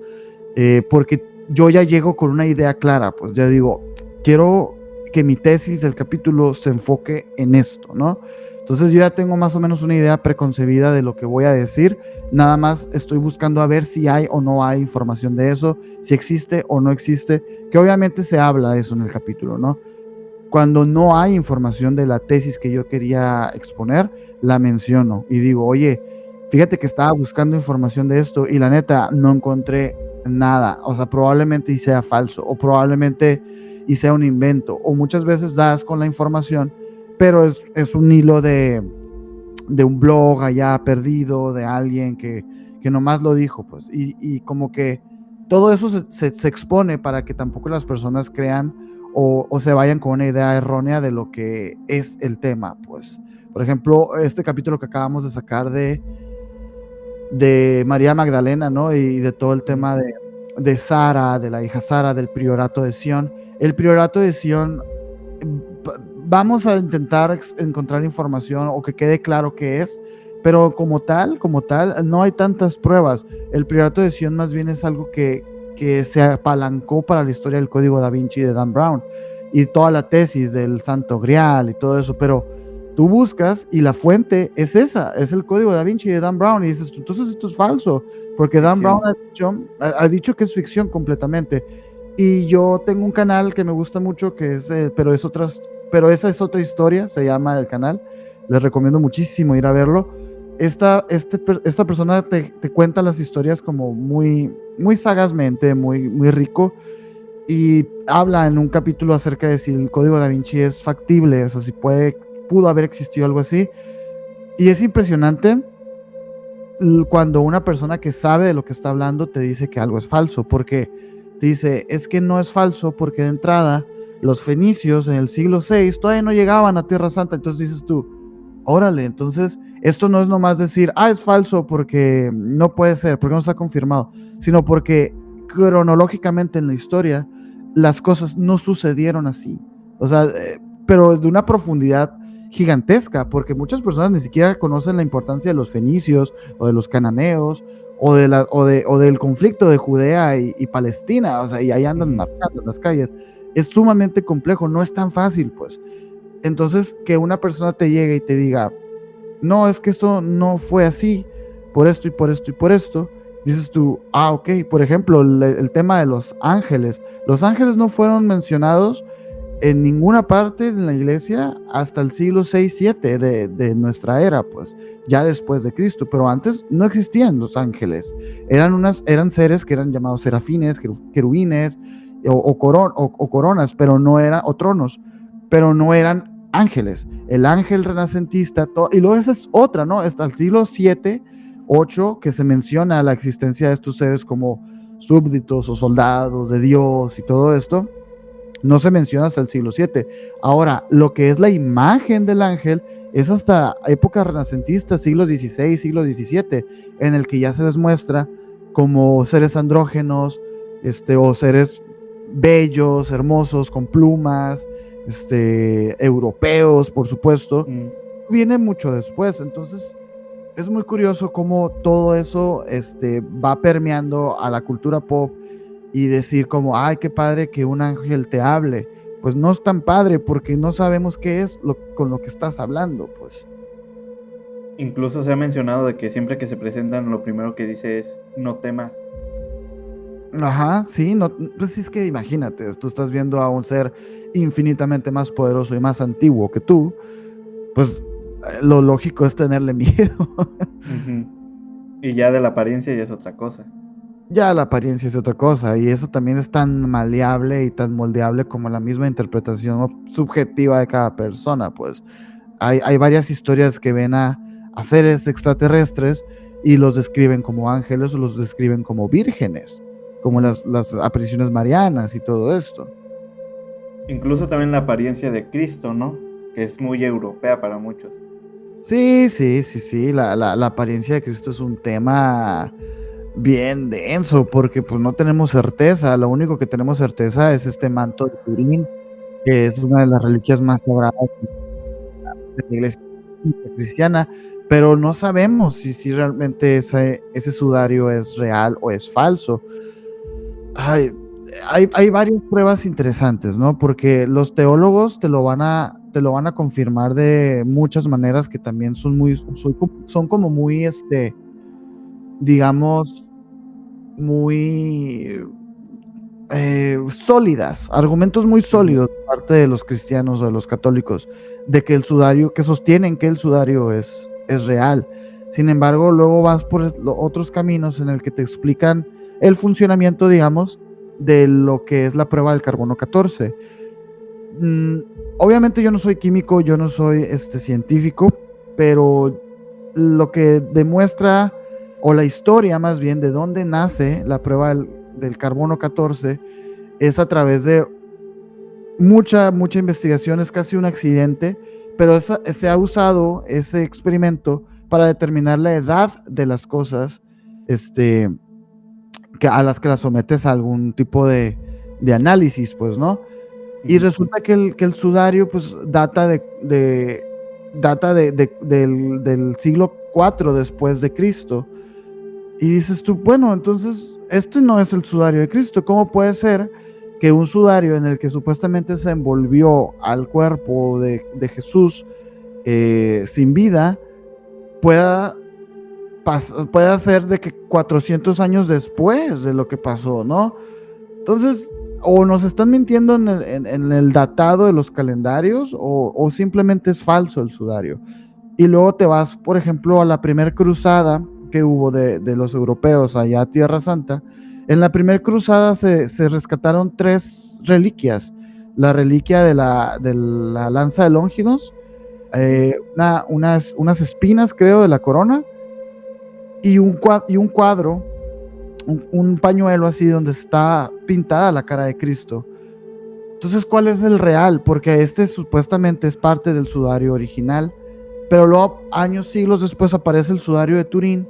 porque yo ya llego con una idea clara, pues ya digo, quiero que mi tesis del capítulo se enfoque en esto, ¿no? Entonces yo ya tengo más o menos una idea preconcebida de lo que voy a decir, nada más estoy buscando a ver si hay o no hay información de eso, si existe o no existe, que obviamente se habla de eso en el capítulo, ¿no? Cuando no hay información de la tesis que yo quería exponer, la menciono y digo, oye, fíjate que estaba buscando información de esto y la neta no encontré nada. O sea, probablemente y sea falso o probablemente y sea un invento. O muchas veces das con la información, pero es un hilo de un blog allá perdido, de alguien que nomás lo dijo, pues. Y como que todo eso se expone para que tampoco las personas crean o se vayan con una idea errónea de lo que es el tema, pues. Por ejemplo, este capítulo que acabamos de sacar de María Magdalena, ¿no? Y de todo el tema de Sara, de la hija Sara, del priorato de Sion. El priorato de Sion, vamos a intentar encontrar información o que quede claro qué es, pero como tal, no hay tantas pruebas. El priorato de Sion más bien es algo que se apalancó para la historia del Código Da Vinci de Dan Brown y toda la tesis del Santo Grial y todo eso, pero tú buscas y la fuente es esa, es el Código Da Vinci de Dan Brown y dices, entonces esto es falso, porque Dan Brown Ficción. ha dicho que es ficción completamente. Y yo tengo un canal que me gusta mucho, que es, pero esa es otra historia, se llama el canal. Les recomiendo muchísimo ir a verlo. Esta persona te cuenta las historias como muy, muy sagazmente, muy, muy rico, y habla en un capítulo acerca de si el código Da Vinci es factible, o sea, si pudo haber existido algo así. Y es impresionante cuando una persona que sabe de lo que está hablando te dice que algo es falso, porque te dice, es que no es falso porque de entrada los fenicios en el siglo VI todavía no llegaban a Tierra Santa. Entonces dices tú, órale, entonces esto no es nomás decir, es falso porque no puede ser, porque no está confirmado, sino porque cronológicamente en la historia las cosas no sucedieron así. O sea, pero de una profundidad gigantesca, porque muchas personas ni siquiera conocen la importancia de los fenicios o de los cananeos o del conflicto de Judea y Palestina, o sea, y ahí andan Ujú. marcando en las calles. Es sumamente complejo, no es tan fácil, pues. Entonces, que una persona te llegue y te diga, no, es que esto no fue así, por esto y por esto y por esto, dices tú, ok, por ejemplo, el tema de los ángeles no fueron mencionados en ninguna parte de la iglesia hasta el siglo 6, 7 de nuestra era, pues, ya después de Cristo, pero antes no existían los ángeles. Eran seres que eran llamados serafines, querubines o coronas, pero no eran, o tronos, pero no eran ángeles. El ángel renacentista, y luego esa es otra, ¿no? Hasta el siglo 7, 8, que se menciona la existencia de estos seres como súbditos o soldados de Dios y todo esto. No se menciona hasta el siglo 7. Ahora, lo que es la imagen del ángel es hasta época renacentista, siglo XVI, siglo XVII, en el que ya se les muestra como seres andrógenos, o seres bellos, hermosos, con plumas, europeos, por supuesto. Viene mucho después. Entonces, es muy curioso cómo todo eso va permeando a la cultura pop, y decir como, ay, qué padre que un ángel te hable. Pues no es tan padre porque no sabemos qué es con lo que estás hablando, pues. Incluso se ha mencionado de que siempre que se presentan lo primero que dice es no temas. Ajá, sí, no, pues es que imagínate, tú estás viendo a un ser infinitamente más poderoso y más antiguo que tú, pues lo lógico es tenerle miedo. Uh-huh. Y ya de la apariencia ya es otra cosa. Ya la apariencia es otra cosa, y eso también es tan maleable y tan moldeable como la misma interpretación subjetiva de cada persona, pues. Hay varias historias que ven a seres extraterrestres y los describen como ángeles o los describen como vírgenes, como las apariciones marianas y todo esto. Incluso también la apariencia de Cristo, ¿no? Que es muy europea para muchos. Sí. La apariencia de Cristo es un tema bien denso porque pues no tenemos certeza. Lo único que tenemos certeza es este manto de Turín, que es una de las reliquias más sagradas de la iglesia cristiana, pero no sabemos si realmente ese sudario es real o es falso. Hay varias pruebas interesantes, ¿no? Porque los teólogos te lo van a confirmar de muchas maneras que también son como muy, digamos, muy sólidas, argumentos muy sólidos de parte de los cristianos o de los católicos, de que que sostienen que el sudario es real. Sin embargo, luego vas por otros caminos en el que te explican el funcionamiento, digamos, de lo que es la prueba del carbono 14. Obviamente yo no soy químico, yo no soy científico, pero lo que demuestra, o la historia más bien, de dónde nace la prueba del carbono 14 es a través de mucha investigación, es casi un accidente, pero se ha usado ese experimento para determinar la edad de las cosas a las que las sometes a algún tipo de análisis, pues, ¿no? Y resulta que el sudario, pues, data del siglo IV después de Cristo. Y dices tú, bueno, entonces, este no es el sudario de Cristo. ¿Cómo puede ser que un sudario en el que supuestamente se envolvió al cuerpo de Jesús sin vida pueda ser de que 400 años después de lo que pasó, ¿no? Entonces, o nos están mintiendo en el datado de los calendarios, o simplemente es falso el sudario. Y luego te vas, por ejemplo, a la primera cruzada que hubo de los europeos allá a Tierra Santa. En la primera cruzada se rescataron 3 reliquias. La reliquia de la lanza de Longinos, unas espinas, creo, de la corona, y un cuadro, un pañuelo así donde está pintada la cara de Cristo. Entonces, ¿cuál es el real? Porque supuestamente es parte del sudario original, pero luego, siglos después, aparece el sudario de Turín,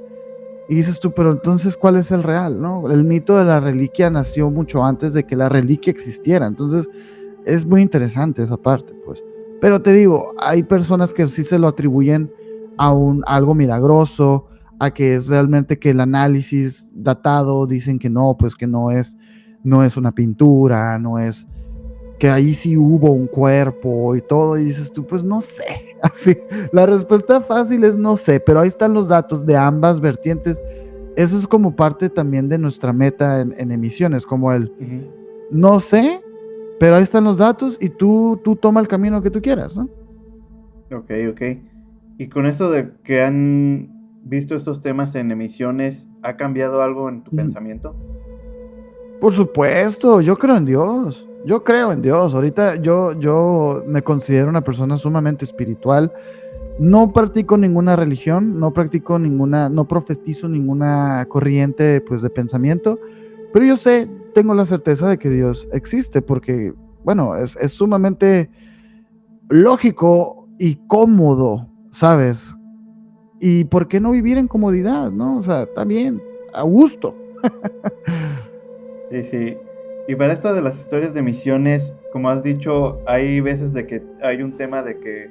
y dices tú, pero entonces, ¿cuál es el real? ¿No? El mito de la reliquia nació mucho antes de que la reliquia existiera. Entonces, es muy interesante esa parte, pues. Pero te digo, hay personas que sí se lo atribuyen a algo milagroso, a que es realmente que el análisis datado dicen que no, pues que no es una pintura, no es que ahí sí hubo un cuerpo y todo, y dices tú, pues no sé. Así, la respuesta fácil es no sé, pero ahí están los datos de ambas vertientes. Eso es como parte también de nuestra meta en emisiones, como el no sé, pero ahí están los datos y tú toma el camino que tú quieras, ¿no? Ok. Y con eso de que han visto estos temas en emisiones, ¿ha cambiado algo en tu pensamiento? Por supuesto, yo creo en Dios. Yo creo en Dios. Ahorita yo me considero una persona sumamente espiritual. No practico ninguna religión, no profetizo ninguna corriente, pues, de pensamiento, pero yo sé, tengo la certeza de que Dios existe, porque, bueno, es sumamente lógico y cómodo, ¿sabes? ¿Y por qué no vivir en comodidad, no? O sea, está bien, a gusto. Sí. Y para esto de las historias de misiones, como has dicho, hay veces de que hay un tema de que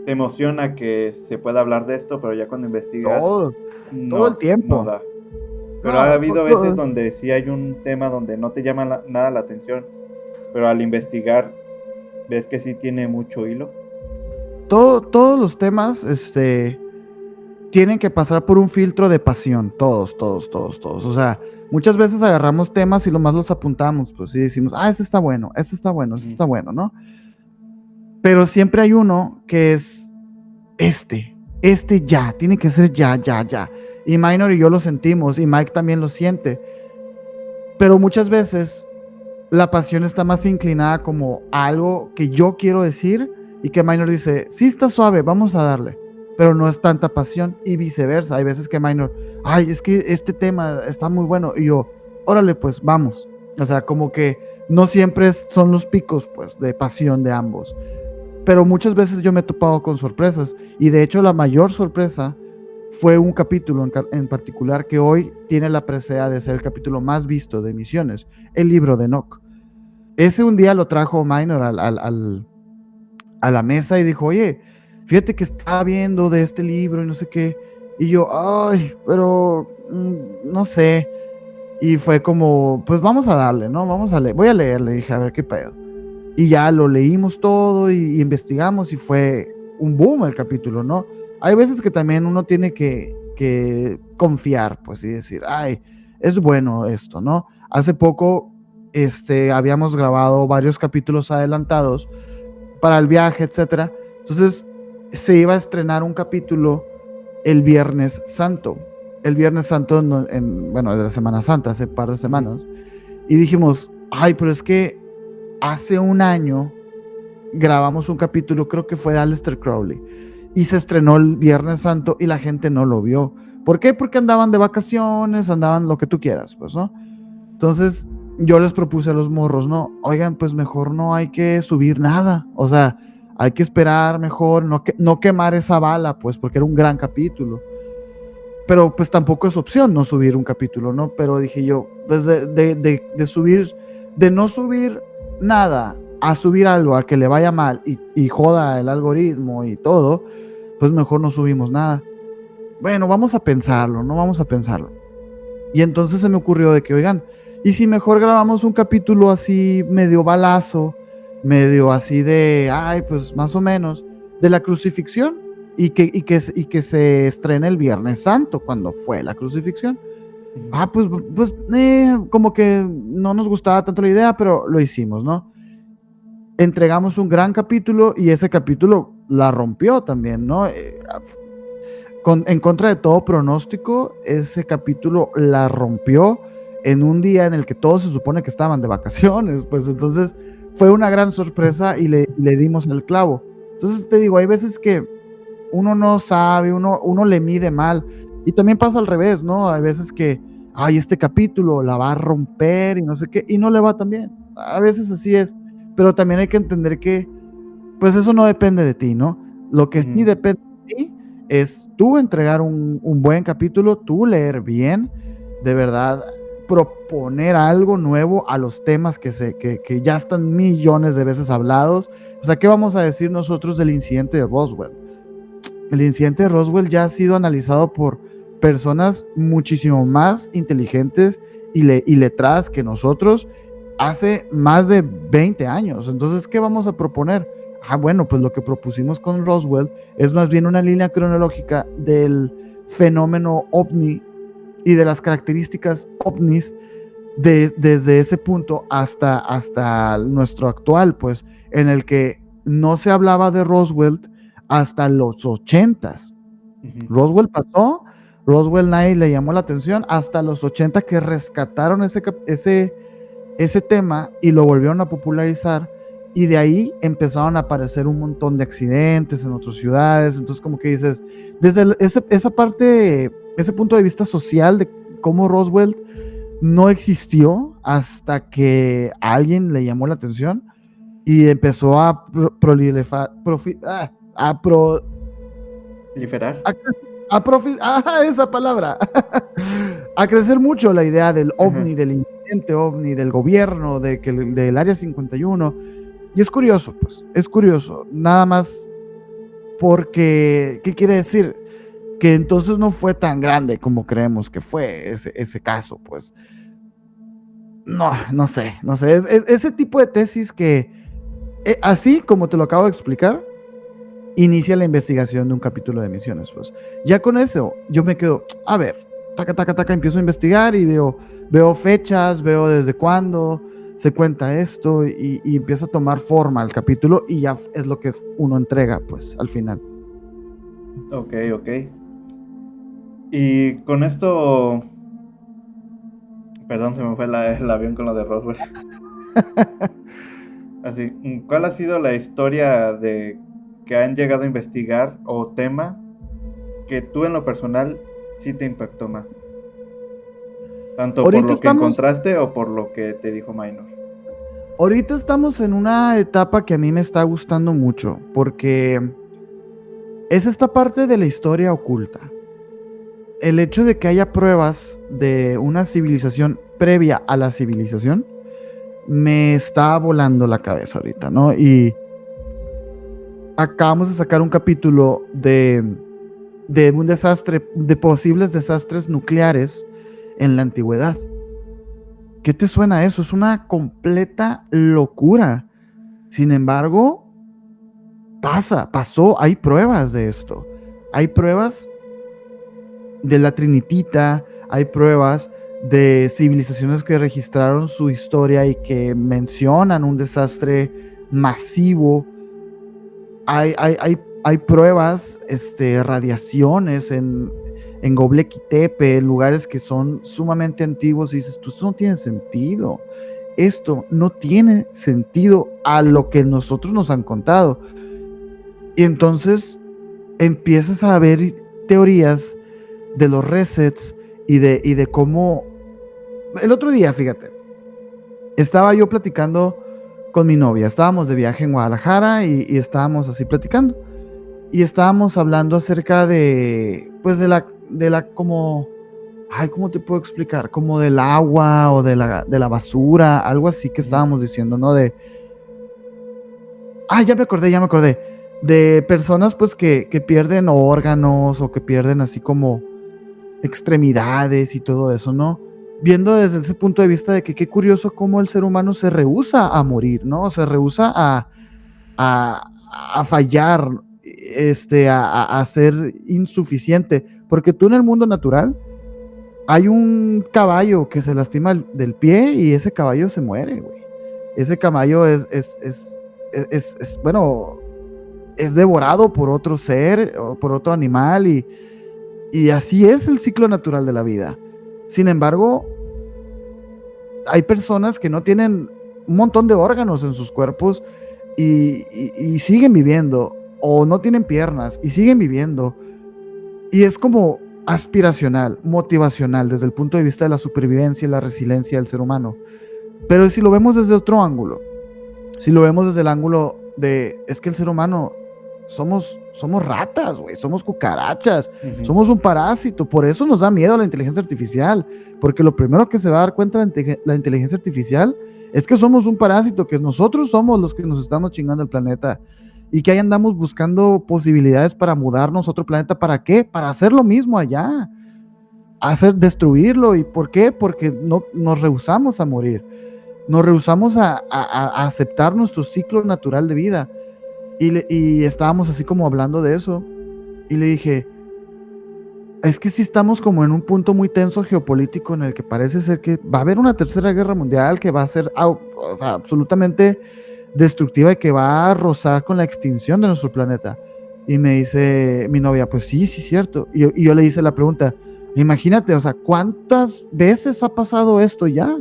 te emociona que se pueda hablar de esto, pero ya cuando investigas, Todo el no tiempo. da. Pero ha No, habido veces donde sí hay un tema donde no te llama nada la atención, pero al investigar ves que sí tiene mucho hilo. todos los temas, tienen que pasar por un filtro de pasión, todos. O sea, muchas veces agarramos temas y lo más los apuntamos, pues, y decimos, ese está bueno, ese está bueno, ¿no? Pero siempre hay uno que es ya, tiene que ser ya. Y Minor y yo lo sentimos, y Mike también lo siente. Pero muchas veces la pasión está más inclinada como a algo que yo quiero decir, y que Minor dice, sí está suave, vamos a darle, pero no es tanta pasión, y viceversa. Hay veces que Minor, es que este tema está muy bueno, y yo, órale, pues vamos. O sea, como que no siempre son los picos, pues, de pasión de ambos, pero muchas veces yo me he topado con sorpresas, y de hecho la mayor sorpresa fue un capítulo en particular que hoy tiene la presea de ser el capítulo más visto de Misiones, el libro de Enoch. Ese un día lo trajo Minor a la mesa y dijo, oye, fíjate que estaba viendo de este libro y no sé qué. Y yo, pero no sé. Y fue como, pues vamos a darle, ¿no? Vamos a leer, voy a leerle, dije, a ver qué pedo. Y ya lo leímos todo y investigamos, y fue un boom el capítulo, ¿no? Hay veces que también uno tiene que confiar, pues, y decir, es bueno esto, ¿no? Hace poco habíamos grabado varios capítulos adelantados para el viaje, etcétera. Entonces se iba a estrenar un capítulo el Viernes Santo. El Viernes Santo, bueno, de la Semana Santa, hace un par de semanas. Y dijimos, pero es que hace un año grabamos un capítulo, creo que fue de Aleister Crowley, y se estrenó el Viernes Santo y la gente no lo vio. ¿Por qué? Porque andaban de vacaciones, andaban lo que tú quieras, pues, ¿no? Entonces yo les propuse a los morros, no, oigan, pues mejor no hay que subir nada, o sea, hay que esperar mejor, no quemar esa bala, pues, porque era un gran capítulo. Pero pues tampoco es opción no subir un capítulo, ¿no? Pero dije yo, pues de no subir nada a subir algo a que le vaya mal y joda el algoritmo y todo, pues mejor no subimos nada. Bueno, vamos a pensarlo, ¿no? Vamos a pensarlo. Y entonces se me ocurrió de que, oigan, ¿y si mejor grabamos un capítulo así medio balazo, medio así de, pues más o menos, de la crucifixión? Y que se estrene el Viernes Santo, cuando fue la crucifixión. Pues como que no nos gustaba tanto la idea, pero lo hicimos, ¿no? Entregamos un gran capítulo, y ese capítulo la rompió también, ¿no? En contra de todo pronóstico, ese capítulo la rompió en un día en el que todos se supone que estaban de vacaciones, pues entonces fue una gran sorpresa, y le dimos el clavo. Entonces te digo, hay veces que uno no sabe, uno le mide mal, y también pasa al revés, ¿no? Hay veces que, este capítulo la va a romper y no sé qué, y no le va tan bien. A veces así es, pero también hay que entender que, pues eso no depende de ti, ¿no? Lo que sí depende de ti es tú entregar un buen capítulo, tú leer bien, de verdad, proponer algo nuevo a los temas que ya están millones de veces hablados. O sea, ¿qué vamos a decir nosotros del incidente de Roswell? El incidente de Roswell ya ha sido analizado por personas muchísimo más inteligentes y letradas que nosotros hace más de 20 años. Entonces, ¿qué vamos a proponer? Bueno, pues lo que propusimos con Roswell es más bien una línea cronológica del fenómeno ovni y de las características ovnis desde ese punto hasta nuestro actual, pues, en el que no se hablaba de Roswell hasta los 80s. Ujú. Roswell pasó, Roswell nadie le llamó la atención hasta los 80 que rescataron ese tema y lo volvieron a popularizar, y de ahí empezaron a aparecer un montón de accidentes en otras ciudades. Entonces como que dices, desde esa parte, ese punto de vista social de cómo Roswell no existió hasta que a alguien le llamó la atención y empezó a proliferar, Liberar. esa palabra, a crecer mucho la idea del Ajá. ovni, del incidente ovni, del gobierno, del Área 51. Y es curioso, pues, es curioso, nada más porque, ¿qué quiere decir? Que entonces no fue tan grande como creemos que fue ese caso, pues. No sé, ese tipo de tesis que, así como te lo acabo de explicar, inicia la investigación de un capítulo de Misiones, pues. Ya con eso, yo me quedo, a ver, taca, taca, taca, empiezo a investigar y veo fechas, veo desde cuándo se cuenta esto y empieza a tomar forma el capítulo y ya es lo que uno entrega, pues, al final. Ok, ok. Y con esto, perdón, se me fue el avión con lo de Roswell. Así, ¿cuál ha sido la historia de que han llegado a investigar o tema que tú en lo personal sí te impactó más? Tanto por Ahorita lo que estamos, encontraste o por lo que te dijo Minor. ahorita estamos en una etapa que a mí me está gustando mucho, porque es esta parte de la historia oculta. El hecho de que haya pruebas de una civilización previa a la civilización me está volando la cabeza ahorita, ¿no? Y acabamos de sacar un capítulo de un desastre, de posibles desastres nucleares en la antigüedad. ¿Qué te suena eso? Es una completa locura. Sin embargo, pasó, hay pruebas de esto. Hay pruebas de la Trinitita, hay pruebas de civilizaciones que registraron su historia y que mencionan un desastre masivo. Hay pruebas, radiaciones en Göbekli Tepe, en lugares que son sumamente antiguos, y dices, esto no tiene sentido. Esto no tiene sentido a lo que nosotros nos han contado. Y entonces empiezas a ver teorías de los resets y de cómo... El otro día, fíjate, estaba yo platicando con mi novia, estábamos de viaje en Guadalajara y estábamos así platicando. Y estábamos hablando acerca de, pues de la como, ay, ¿cómo te puedo explicar? Como del agua o de la basura, algo así que estábamos diciendo, ¿no? Ya me acordé, de personas pues que pierden órganos o que pierden así como extremidades y todo eso, ¿no? Viendo desde ese punto de vista de que qué curioso cómo el ser humano se rehúsa a morir, ¿no? Se rehúsa a, a fallar, a ser insuficiente, porque tú en el mundo natural hay un caballo que se lastima del pie y ese caballo se muere, güey. Ese caballo bueno, es devorado por otro ser o por otro animal y así es el ciclo natural de la vida. Sin embargo, hay personas que no tienen un montón de órganos en sus cuerpos y siguen viviendo, o no tienen piernas y siguen viviendo. Y es como aspiracional, motivacional, desde el punto de vista de la supervivencia y la resiliencia del ser humano. Pero si lo vemos desde otro ángulo, si lo vemos desde el ángulo de, es que el ser humano somos ratas, güey, somos cucarachas, Ujú. somos un parásito, por eso nos da miedo la inteligencia artificial, porque lo primero que se va a dar cuenta la inteligencia artificial es que somos un parásito, que nosotros somos los que nos estamos chingando el planeta y que ahí andamos buscando posibilidades para mudarnos a otro planeta. ¿Para qué? Para hacer lo mismo allá, destruirlo. ¿Y por qué? Porque no nos rehusamos a morir, nos rehusamos a aceptar nuestro ciclo natural de vida. Y estábamos así como hablando de eso. Y le dije, es que sí estamos como en un punto muy tenso geopolítico en el que parece ser que va a haber una tercera guerra mundial que va a ser o sea, absolutamente destructiva y que va a rozar con la extinción de nuestro planeta. Y me dice mi novia, pues sí, sí, cierto. Y yo le hice la pregunta, imagínate, o sea, ¿cuántas veces ha pasado esto ya?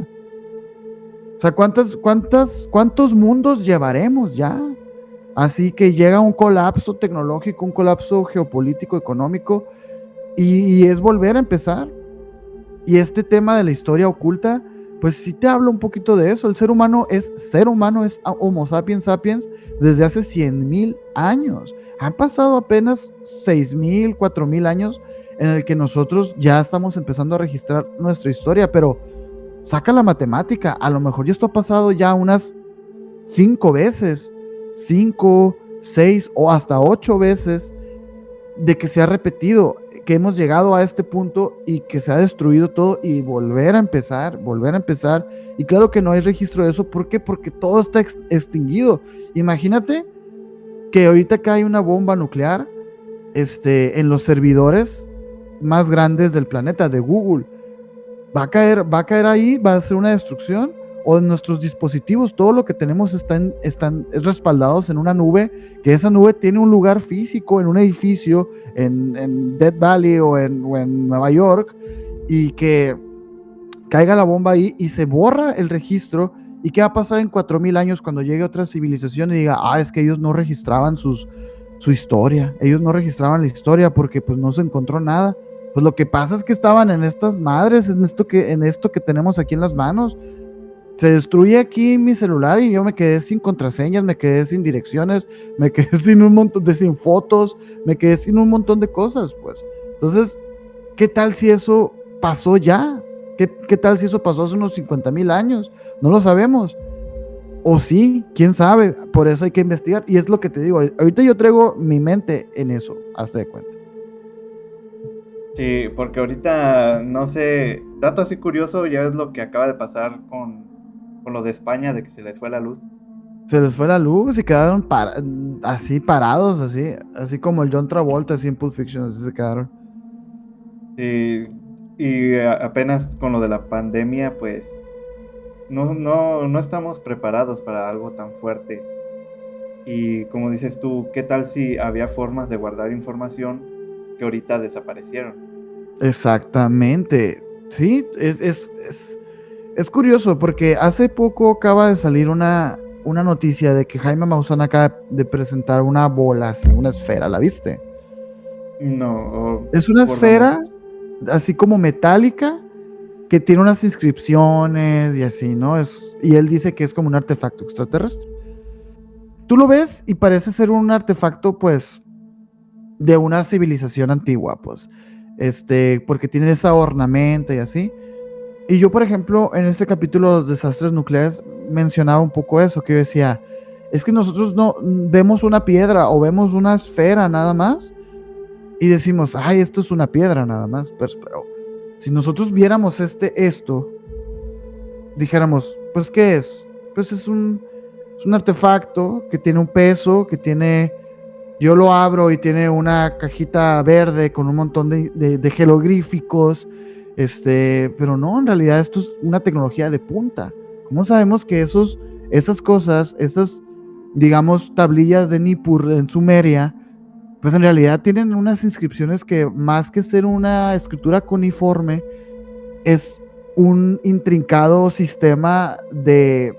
O sea, ¿cuántos mundos llevaremos ya? Así que llega un colapso tecnológico, un colapso geopolítico, económico, y es volver a empezar. Y este tema de la historia oculta, pues sí te hablo un poquito de eso. El ser humano, es Homo sapiens sapiens desde hace 100,000 años. Han pasado apenas 6,000, 4,000 años en el que nosotros ya estamos empezando a registrar nuestra historia, pero saca la matemática. A lo mejor esto ha pasado ya unas 5 veces, 5, 6 o hasta 8 veces de que se ha repetido, que hemos llegado a este punto y que se ha destruido todo y volver a empezar, volver a empezar. Y claro que no hay registro de eso. ¿Por qué? Porque todo está extinguido. Imagínate que ahorita cae una bomba nuclear en los servidores más grandes del planeta, de Google. Va a caer ahí, va a ser una destrucción. O en nuestros dispositivos, todo lo que tenemos están respaldados en una nube, que esa nube tiene un lugar físico en un edificio en Death Valley o en Nueva York, y que caiga la bomba ahí y se borra el registro. ¿Y qué va a pasar en 4,000 años cuando llegue otra civilización y diga, es que ellos no registraban su historia, ellos no registraban la historia porque pues no se encontró nada? Pues lo que pasa es que estaban en estas madres, en esto que tenemos aquí en las manos. Se destruye aquí mi celular y yo me quedé sin contraseñas, me quedé sin direcciones, me quedé sin fotos, me quedé sin un montón de cosas, pues. Entonces, ¿qué tal si eso pasó ya? ¿Qué tal si eso pasó hace unos 50,000 años? No lo sabemos. O sí, quién sabe. Por eso hay que investigar. Y es lo que te digo. Ahorita yo traigo mi mente en eso, hazte de cuenta. Sí, porque ahorita, no sé, dato así curioso, ya es lo que acaba de pasar con lo de España, de que se les fue la luz. Se les fue la luz y quedaron así parados, así como el John Travolta, así en Pulp Fiction, así se quedaron. Sí, y apenas con lo de la pandemia, pues no estamos preparados para algo tan fuerte. Y como dices tú, ¿qué tal si había formas de guardar información que ahorita desaparecieron? Exactamente. Sí, es curioso porque hace poco acaba de salir una noticia de que Jaime Maussan acaba de presentar una bola, así, una esfera, ¿la viste? No, Es una ¿por dónde? esfera así como metálica que tiene unas inscripciones y así, ¿no? Y él dice que es como un artefacto extraterrestre. Tú lo ves y parece ser un artefacto, pues, de una civilización antigua, pues, porque tiene esa ornamenta y así. Y yo, por ejemplo, en este capítulo de los desastres nucleares mencionaba un poco eso, que yo decía, es que nosotros no vemos una piedra o vemos una esfera nada más y decimos, ay, esto es una piedra nada más, pero si nosotros viéramos esto, dijéramos, pues, ¿qué es? Pues es un artefacto que tiene un peso, yo lo abro y tiene una cajita verde con un montón de jeroglíficos, pero no, en realidad esto es una tecnología de punta. ¿Cómo sabemos que esas cosas, esas, digamos, tablillas de Nippur en Sumeria, pues en realidad tienen unas inscripciones que más que ser una escritura cuneiforme, es un intrincado sistema de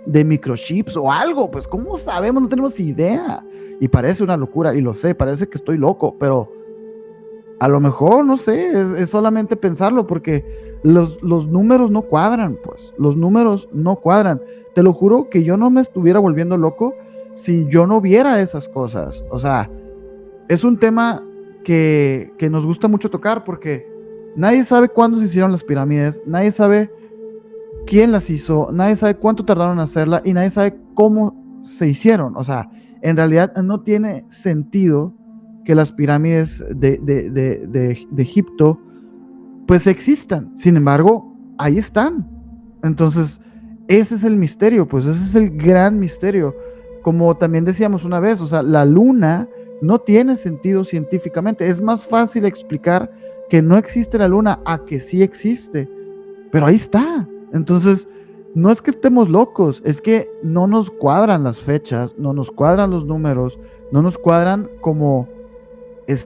microchips o algo? Pues ¿cómo sabemos? No tenemos idea. Y parece una locura, y lo sé, parece que estoy loco, pero a lo mejor, no sé, es solamente pensarlo, porque los números no cuadran, pues, los números no cuadran. Te lo juro que yo no me estuviera volviendo loco si yo no viera esas cosas. O sea, es un tema que nos gusta mucho tocar, porque nadie sabe cuándo se hicieron las pirámides, nadie sabe quién las hizo, nadie sabe cuánto tardaron en hacerla y nadie sabe cómo se hicieron. O sea, en realidad no tiene sentido que las pirámides de Egipto pues existan. Sin embargo, ahí están. Entonces, ese es el misterio, pues ese es el gran misterio. Como también decíamos una vez, o sea, la luna no tiene sentido científicamente. Es más fácil explicar que no existe la luna a que sí existe, pero ahí está. Entonces, no es que estemos locos, es que no nos cuadran las fechas, no nos cuadran los números, no nos cuadran como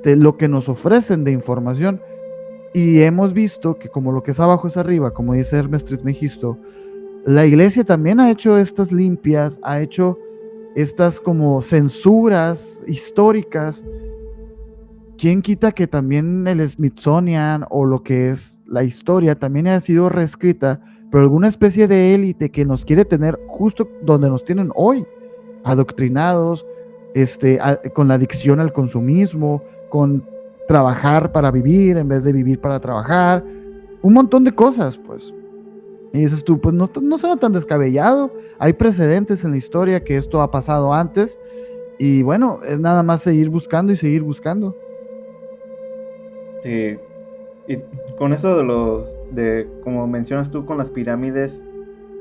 lo que nos ofrecen de información. Y hemos visto que como lo que es abajo es arriba, como dice Hermes Trismegisto, la iglesia también ha hecho estas limpias, ha hecho estas como censuras históricas. ¿Quién quita que también el Smithsonian o lo que es la historia también haya sido reescrita por alguna especie de élite que nos quiere tener justo donde nos tienen hoy, adoctrinados, con la adicción al consumismo, con trabajar para vivir en vez de vivir para trabajar, un montón de cosas, pues. Y dices tú, pues no suena tan descabellado, hay precedentes en la historia que esto ha pasado antes, y bueno, es nada más seguir buscando y seguir buscando. Sí. Y con eso como mencionas tú con las pirámides,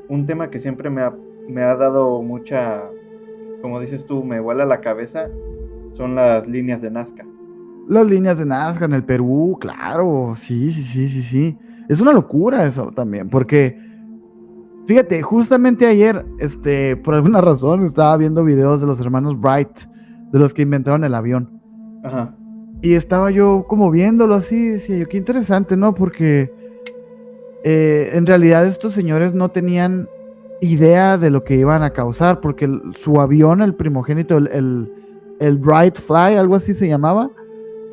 un tema que siempre me ha dado mucha, como dices tú, me vuela la cabeza, son las líneas de Nazca. Las líneas de Nazca en el Perú, claro, sí, sí, sí, sí, sí. Es una locura eso también, porque, fíjate, justamente ayer, por alguna razón, estaba viendo videos de los hermanos Wright, de los que inventaron el avión. Ajá. Y estaba yo como viéndolo así, decía yo, qué interesante, ¿no? Porque en realidad estos señores no tenían idea de lo que iban a causar, porque su avión, el primogénito, el Bright Fly, algo así se llamaba,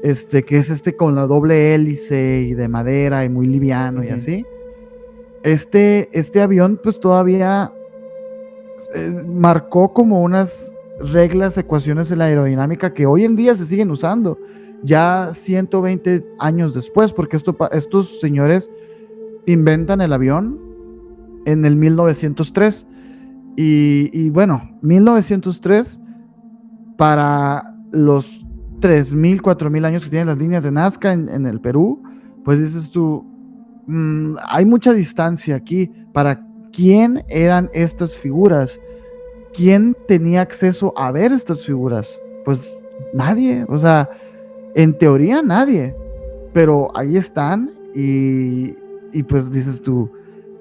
que es con la doble hélice y de madera y muy liviano y así. Este avión pues todavía marcó como unas reglas, ecuaciones de la aerodinámica que hoy en día se siguen usando, ya 120 años después, porque estos señores inventan el avión en el 1903. Y bueno, 1903 para los 3.000, 4.000 años que tienen las líneas de Nazca en el Perú, pues dices tú, hay mucha distancia aquí. ¿Para quién eran estas figuras? ¿Quién tenía acceso a ver estas figuras? Pues nadie, o sea, en teoría nadie, pero ahí están y pues dices tú,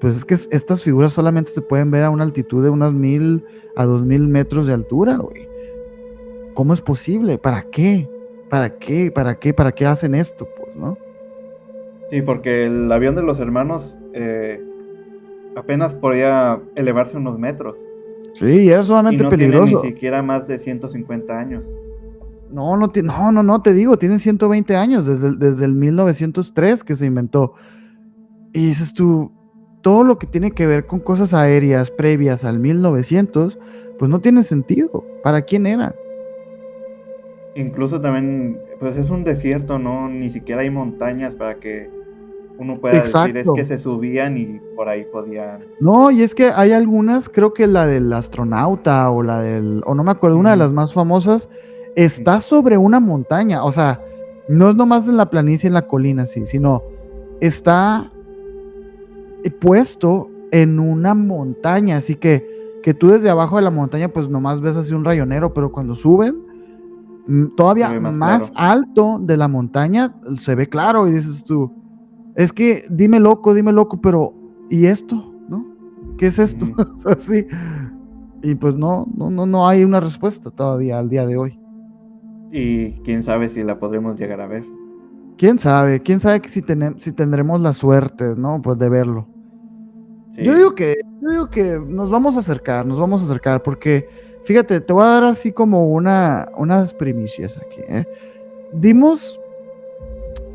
pues es que estas figuras solamente se pueden ver a una altitud de unos 1,000 a 2,000 metros de altura, güey. ¿Cómo es posible? ¿Para qué? ¿Para qué? ¿Para qué? ¿Para qué hacen esto? Pues, ¿no? Sí, porque el avión de los hermanos apenas podía elevarse unos metros. Sí, era Y sumamente no tiene ni peligroso. siquiera más de 150 años. No, te digo, tiene 120 años, desde el 1903 que se inventó. Y dices tú, todo lo que tiene que ver con cosas aéreas previas al 1900, pues no tiene sentido. ¿Para quién era? Incluso también, pues es un desierto, ¿no? Ni siquiera hay montañas para que uno pueda decir, es que Exacto. se subían y por ahí podían. No, y es que hay algunas, creo que la del astronauta o no me acuerdo, una de Ujú, las más famosas, ujú. está sobre una montaña. O sea, no es nomás en la planicie, en la colina, sí, sino está puesto en una montaña. Así que tú desde abajo de la montaña, pues nomás ves así un rayonero, pero cuando suben, Se todavía ve más más claro. alto de la montaña, se ve claro y dices tú, es que dime loco, pero ¿y esto? ¿No? ¿Qué es esto? Ujú. Así. Y pues no hay una respuesta todavía al día de hoy. Y quién sabe si la podremos llegar a ver. ¿Quién sabe? ¿Quién sabe que si tendremos la suerte, ¿no? Pues de verlo. Yo Sí. digo que, yo digo que nos vamos a acercar, porque fíjate, te voy a dar así como unas primicias aquí, ¿eh? Dimos,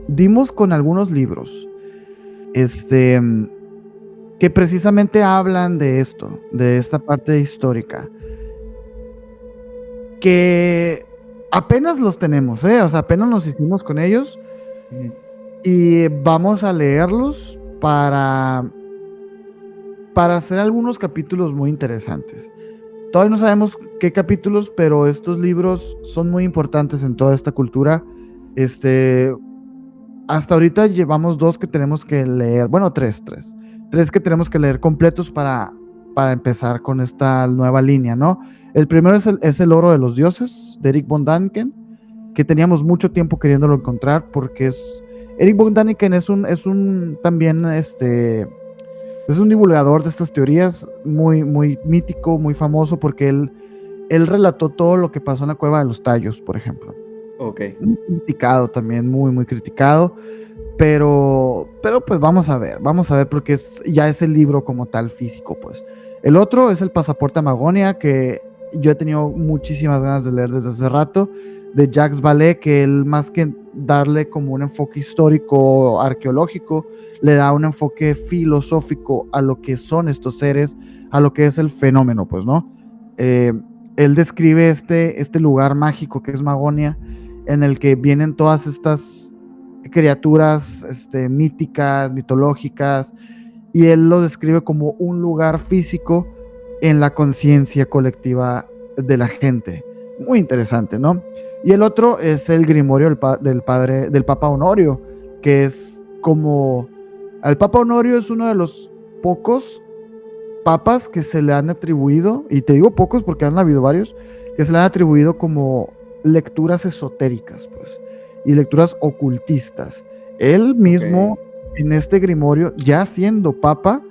dimos con algunos libros, este, que precisamente hablan de esto, de esta parte histórica, que apenas los tenemos, ¿eh? O sea, apenas nos hicimos con ellos Ujú. y vamos a leerlos para hacer algunos capítulos muy interesantes. Todavía no sabemos qué capítulos, pero estos libros son muy importantes en toda esta cultura. Este, Hasta ahorita llevamos dos que tenemos que leer, bueno, tres que tenemos que leer completos para empezar con esta nueva línea, ¿no? El primero es el Oro de los Dioses, de Eric von Däniken. que teníamos mucho tiempo queriéndolo encontrar, porque Eric von Däniken es un también, es un divulgador de estas teorías, muy, muy mítico, muy famoso, porque él relató todo lo que pasó en la Cueva de los Tallos, por ejemplo. Ok. Muy criticado también, muy, muy criticado. Pero pues vamos a ver, porque ya es el libro como tal físico, pues. El otro es el Pasaporte a Magonia, que yo he tenido muchísimas ganas de leer desde hace rato, de Jacques Vallée, que él, más que darle como un enfoque histórico, arqueológico, le da un enfoque filosófico a lo que son estos seres, a lo que es el fenómeno, pues, ¿no? Él describe este lugar mágico que es Magonia, en el que vienen todas estas criaturas míticas, mitológicas, y él lo describe como un lugar físico en la conciencia colectiva de la gente. Muy interesante, ¿no? Y el otro es el Grimorio del Papa Honorio, que es como... Al Papa Honorio es uno de los pocos papas que se le han atribuido, y te digo pocos porque han habido varios, que se le han atribuido como lecturas esotéricas, pues, y lecturas ocultistas. Él mismo, en este Grimorio, ya siendo papa,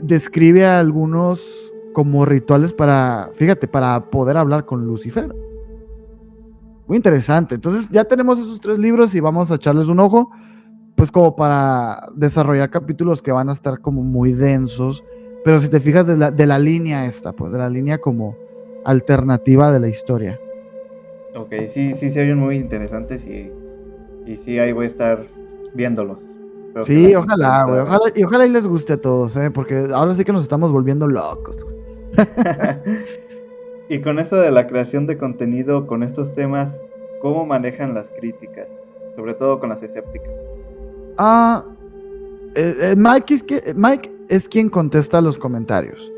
describe a algunos como rituales para, fíjate, para poder hablar con Lucifer. Muy interesante. Entonces ya tenemos esos 3 libros y vamos a echarles un ojo, pues como para desarrollar capítulos que van a estar como muy densos, pero si te fijas de la línea esta, pues de la línea como alternativa de la historia. Ok, sí, sí se oyen muy interesantes y sí, ahí voy a estar viéndolos. Espero que Sí, la gente ojalá, güey, ahorita... ojalá y les guste a todos, porque ahora sí que nos estamos volviendo locos. Y con eso de la creación de contenido, con estos temas, ¿cómo manejan las críticas? Sobre todo con las escépticas. Ah, Mike es quien contesta los comentarios.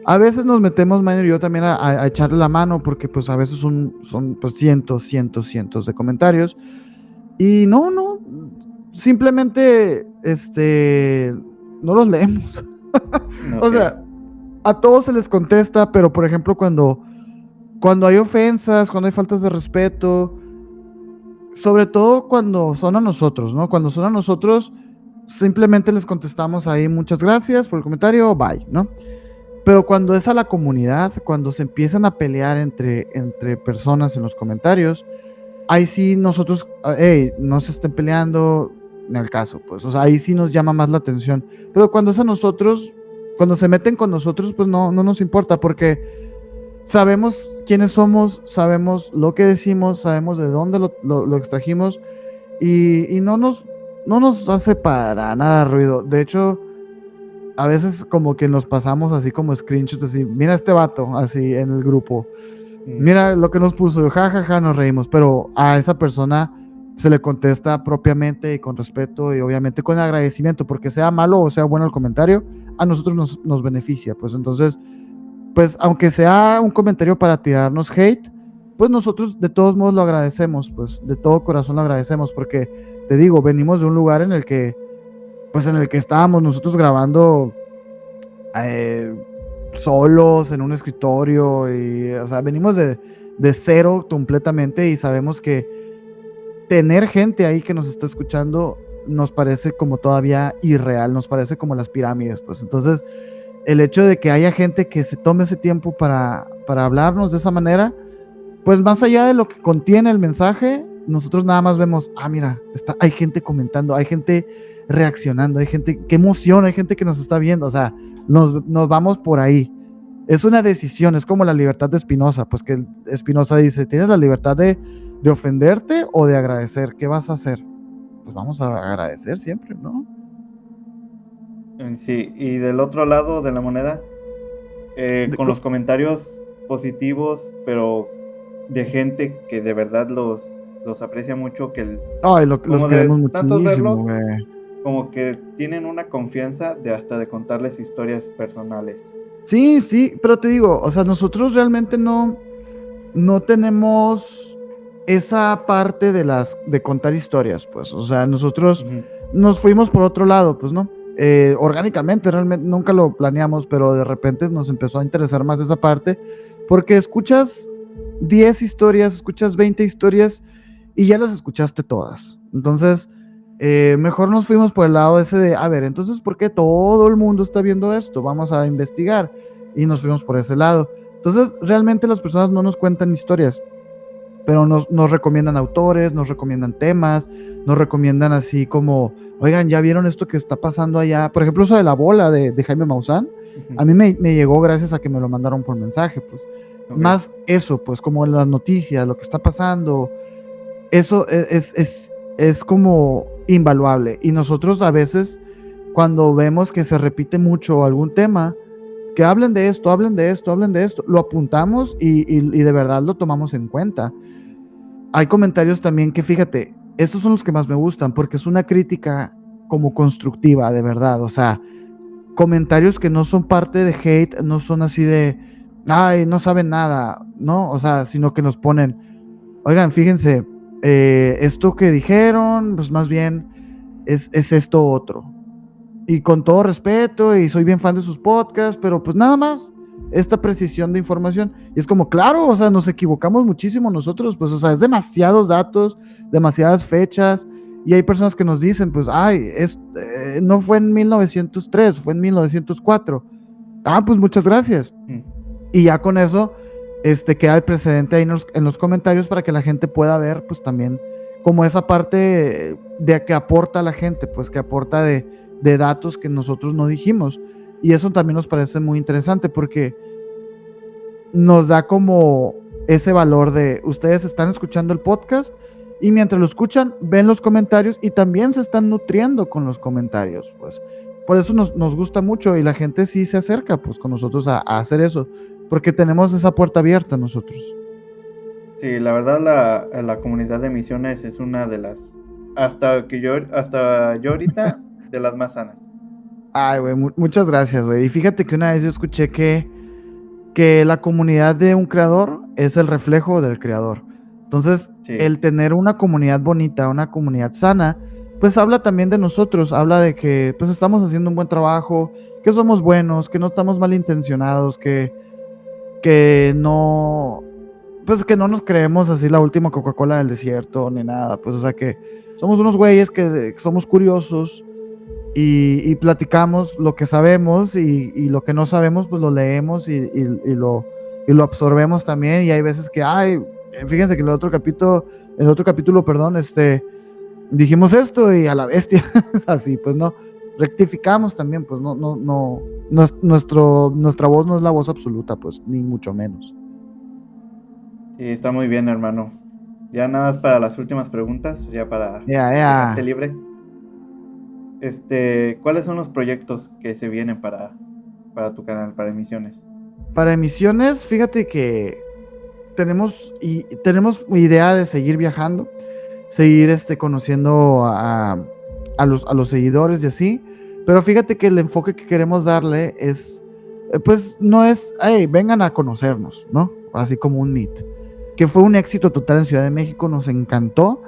A veces nos metemos, Maynard y yo también, a echarle la mano, porque pues a veces son pues cientos de comentarios. Y no, simplemente, no los leemos. O Ok, sea, a todos se les contesta, pero por ejemplo, cuando hay ofensas, cuando hay faltas de respeto, sobre todo cuando son a nosotros, ¿no? Cuando son a nosotros, simplemente les contestamos ahí, muchas gracias por el comentario, bye, ¿no? Pero cuando es a la comunidad, cuando se empiezan a pelear entre personas en los comentarios, ahí sí nosotros, hey, no se estén peleando, en el caso, pues, o sea, ahí sí nos llama más la atención. Pero cuando es a nosotros, cuando se meten con nosotros, pues no nos importa, porque sabemos quiénes somos, sabemos lo que decimos, sabemos de dónde lo extrajimos, y no nos hace para nada ruido. De hecho, a veces como que nos pasamos así como screenshots, así, mira este vato, así en el grupo, mira lo que nos puso, jajaja, nos reímos, pero a esa persona se le contesta propiamente y con respeto y obviamente con agradecimiento, porque sea malo o sea bueno el comentario, a nosotros nos beneficia, pues entonces, pues aunque sea un comentario para tirarnos hate, pues nosotros de todos modos lo agradecemos, pues de todo corazón lo agradecemos, porque te digo, venimos de un lugar en el que, pues en el que estábamos nosotros grabando eh, solos en un escritorio y, o sea, venimos de cero completamente y sabemos que tener gente ahí que nos está escuchando nos parece como todavía irreal, nos parece como las pirámides, pues entonces el hecho de que haya gente que se tome ese tiempo para hablarnos de esa manera, pues más allá de lo que contiene el mensaje, nosotros nada más vemos, mira, hay gente comentando, hay gente reaccionando, hay gente, qué emoción, hay gente que nos está viendo, o sea, nos vamos por ahí. Es una decisión, es como la libertad de Spinoza, pues que Spinoza dice, tienes la libertad de ofenderte o de agradecer, ¿qué vas a hacer? Pues vamos a agradecer siempre, ¿no? sí, y del otro lado de la moneda, con los comentarios positivos, pero de gente que de verdad los aprecia mucho, Ay, los como queremos de tantos muchísimo, verlo, güey. como que tienen una confianza de hasta de contarles historias personales. Sí, pero te digo, o sea, nosotros realmente no tenemos esa parte de contar historias, pues, o sea, nosotros nos fuimos por otro lado, pues, ¿no? Orgánicamente, realmente nunca lo planeamos, pero de repente nos empezó a interesar más esa parte, porque escuchas 10 historias, escuchas 20 historias y ya las escuchaste todas. Entonces, mejor nos fuimos por el lado ese de, a ver, entonces, ¿por qué todo el mundo está viendo esto? Vamos a investigar. Y nos fuimos por ese lado. Entonces, realmente las personas no nos cuentan historias, pero nos recomiendan autores, nos recomiendan temas, nos recomiendan así como, oigan, ¿ya vieron esto que está pasando allá? Por ejemplo, eso de la bola de Jaime Maussan, a mí me llegó gracias a que me lo mandaron por mensaje, pues. Ok. Más eso, pues, como las noticias, lo que está pasando, eso es como invaluable. Y nosotros a veces, cuando vemos que se repite mucho algún tema, que hablen de esto, hablen de esto, hablen de esto, lo apuntamos y de verdad lo tomamos en cuenta. Hay comentarios también que, fíjate, estos son los que más me gustan porque es una crítica como constructiva, de verdad. O sea, comentarios que no son parte de hate, no son así de, ay, no saben nada, ¿no? O sea, sino que nos ponen, oigan, fíjense, esto que dijeron, pues más bien es esto otro. Y con todo respeto, y soy bien fan de sus podcasts, pero pues nada más, esta precisión de información. Y es como, claro, o sea, nos equivocamos muchísimo nosotros, pues, o sea, es demasiados datos, demasiadas fechas, y hay personas que nos dicen, pues, ay, no fue en 1903, fue en 1904. Ah, pues muchas gracias. Y ya con eso, queda el precedente ahí en los comentarios para que la gente pueda ver, pues también, como esa parte de que aporta a la gente, pues que aporta de datos que nosotros no dijimos. Y eso también nos parece muy interesante porque nos da como ese valor de ustedes están escuchando el podcast y mientras lo escuchan, ven los comentarios y también se están nutriendo con los comentarios, pues. Por eso nos gusta mucho y la gente sí se acerca, pues, con nosotros a hacer eso, porque tenemos esa puerta abierta nosotros. Sí, la verdad la comunidad de Misiones es una de las, hasta yo ahorita, de las más sanas. Ay, güey, muchas gracias, güey. Y fíjate que una vez yo escuché que la comunidad de un creador es el reflejo del creador. Entonces, Sí, el tener una comunidad bonita, una comunidad sana, pues habla también de nosotros, habla de que pues estamos haciendo un buen trabajo, que somos buenos, que no estamos malintencionados, que no, pues que no nos creemos así la última Coca-Cola del desierto ni nada, pues o sea que somos unos güeyes que somos curiosos y platicamos lo que sabemos y lo que no sabemos, pues lo leemos y lo absorbemos también. Y hay veces que, ay, fíjense que el otro capítulo, perdón, dijimos esto y a la bestia, así, pues no, rectificamos también, pues nuestra voz no es la voz absoluta, pues, ni mucho menos. sí, está muy bien, hermano. Ya nada más para las últimas preguntas, ya para Ya, dejarte ya. libre. ¿Cuáles son los proyectos que se vienen para tu canal, para emisiones? Para emisiones, fíjate que tenemos idea de seguir viajando, seguir conociendo a los seguidores y así, pero fíjate que el enfoque que queremos darle es, pues no es, hey, vengan a conocernos, ¿no? Así como un meet, que fue un éxito total en Ciudad de México, nos encantó,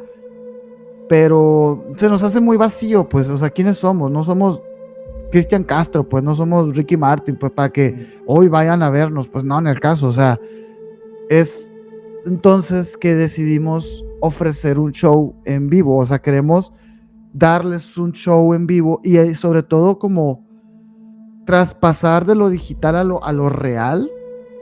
pero se nos hace muy vacío, pues, o sea, ¿quiénes somos? No somos Cristian Castro, pues no somos Ricky Martin, pues para que hoy vayan a vernos, pues no, en el caso, o sea, es entonces que decidimos ofrecer un show en vivo, o sea, queremos darles un show en vivo y sobre todo como traspasar de lo digital a lo real,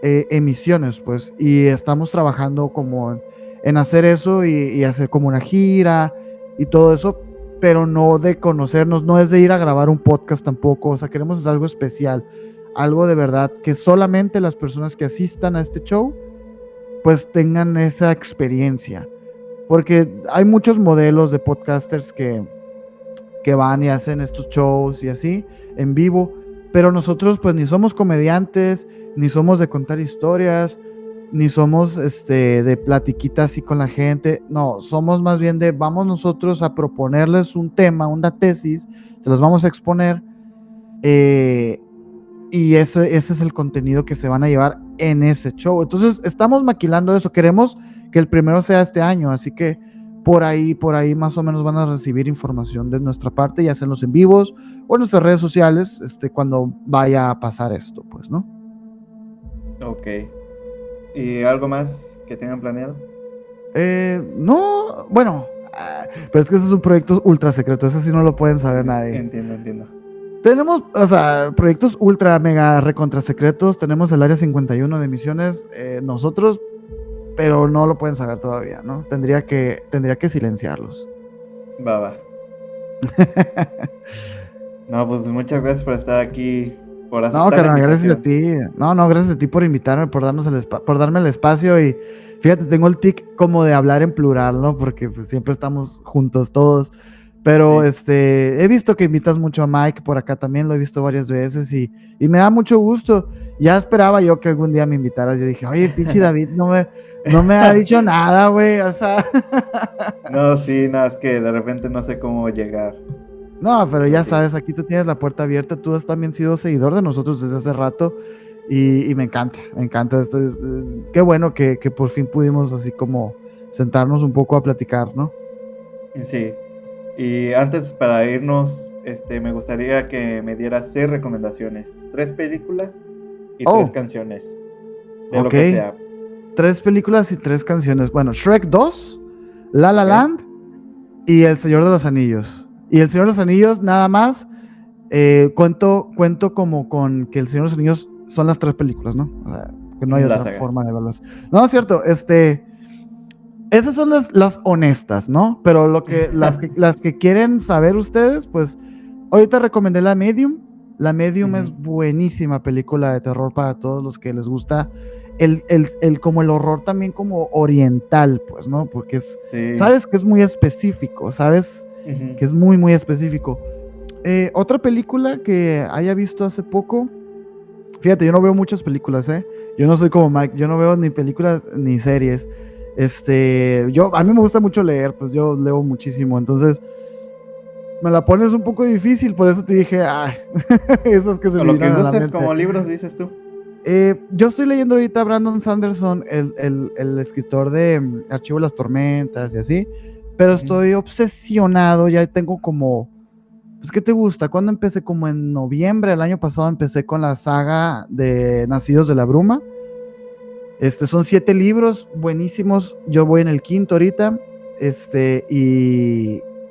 emisiones, pues, y estamos trabajando como en hacer eso y hacer como una gira y todo eso, pero no de conocernos, no es de ir a grabar un podcast tampoco, o sea, queremos hacer algo especial, algo de verdad, que solamente las personas que asistan a este show pues tengan esa experiencia. Porque hay muchos modelos de podcasters que van y hacen estos shows y así, en vivo, pero nosotros pues ni somos comediantes, ni somos de contar historias, ni somos de platiquita así con la gente, no, somos más bien de vamos nosotros a proponerles un tema, una tesis, se los vamos a exponer, y ese es el contenido que se van a llevar en ese show. Entonces, estamos maquilando eso. Queremos que el primero sea este año, así que por ahí más o menos van a recibir información de nuestra parte, ya sea en los en vivos o en nuestras redes sociales, cuando vaya a pasar esto, pues, ¿no? Ok. ¿Y algo más que tengan planeado? No, bueno, pero es que ese es un proyecto ultra secreto, eso sí no lo pueden saber nadie. Entiendo. Tenemos, o sea, proyectos ultra mega recontra secretos, tenemos el Área 51 de misiones, nosotros, pero no lo pueden saber todavía, ¿no? Tendría que silenciarlos. Va. No, pues muchas gracias por estar aquí, por No, aceptar la carnal, gracias a invitación. ti. No, gracias a ti por invitarme, por darme el espacio y fíjate, tengo el tic como de hablar en plural, ¿no? Porque pues, siempre estamos juntos todos. Pero Sí. he visto que invitas mucho a Mike por acá también, lo he visto varias veces y me da mucho gusto. Ya esperaba yo que algún día me invitaras. Yo dije, oye, pinche David no me ha dicho nada, güey. O sea, No, sí, no, es que de repente no sé cómo llegar. no, pero Pero ya sí. sabes, aquí tú tienes la puerta abierta, tú has también sido seguidor de nosotros desde hace rato y me encanta, me encanta. Qué bueno que por fin pudimos así como sentarnos un poco a platicar, ¿no? Sí. Y antes, para irnos, me gustaría que me dieras 6 recomendaciones. 3 películas y tres Oh, canciones. De lo ok. que sea. 3 películas y 3 canciones. Bueno, Shrek 2, La La ¿Ok? Land y El Señor de los Anillos. Y El Señor de los Anillos, nada más, cuento como con que El Señor de los Anillos son las 3 películas, ¿no? O sea, que no hay La otra saga. forma de verlas. No, es cierto, esas son las honestas, ¿no? Pero las que quieren saber ustedes, pues ahorita recomendé La Medium. La Medium es Ujú. buenísima película de terror para todos los que les gusta como el horror también como oriental, pues, ¿no? Porque Sí. sabes que es muy específico, sabes Ujú. que es muy, muy específico. Otra película que haya visto hace poco, fíjate, yo no veo muchas películas, ¿eh? Yo no soy como Mike, yo no veo ni películas ni series. A mí me gusta mucho leer, pues yo leo muchísimo, entonces me la pones un poco difícil, por eso te dije, ay, esas que se O me lo que vinieron a la gustes mente. como libros, dices tú. Yo estoy leyendo ahorita a Brandon Sanderson, el escritor de Archivo de las Tormentas y así, pero Ujú. estoy obsesionado, ya tengo como, pues, ¿qué te gusta? Cuando empecé? Como en noviembre del año pasado empecé con la saga de Nacidos de la Bruma. Son 7 libros buenísimos. Yo voy en el quinto ahorita.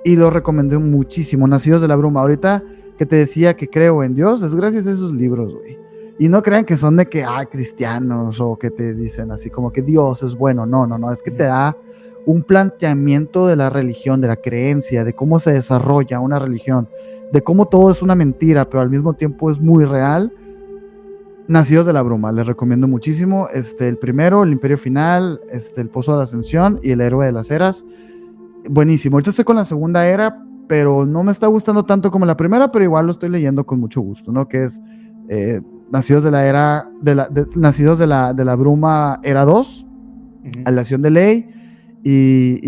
Y lo recomendé muchísimo. Nacidos de la Bruma. Ahorita que te decía que creo en Dios, es gracias a esos libros, güey. Y no crean que son de que, cristianos o que te dicen así como que Dios es bueno. No, no, no. Es que te Ujú. da un planteamiento de la religión, de la creencia, de cómo se desarrolla una religión, de cómo todo es una mentira, pero al mismo tiempo es muy real. Nacidos de la Bruma, les recomiendo muchísimo. El primero, El Imperio Final, El Pozo de la Ascensión y El Héroe de las Eras. Buenísimo. Ahorita estoy con la segunda era, pero no me está gustando tanto como la primera, pero igual lo estoy leyendo con mucho gusto, ¿no? Que es eh, Nacidos de la Era, Nacidos de la Bruma Era 2, Ujú. Aleación de Ley y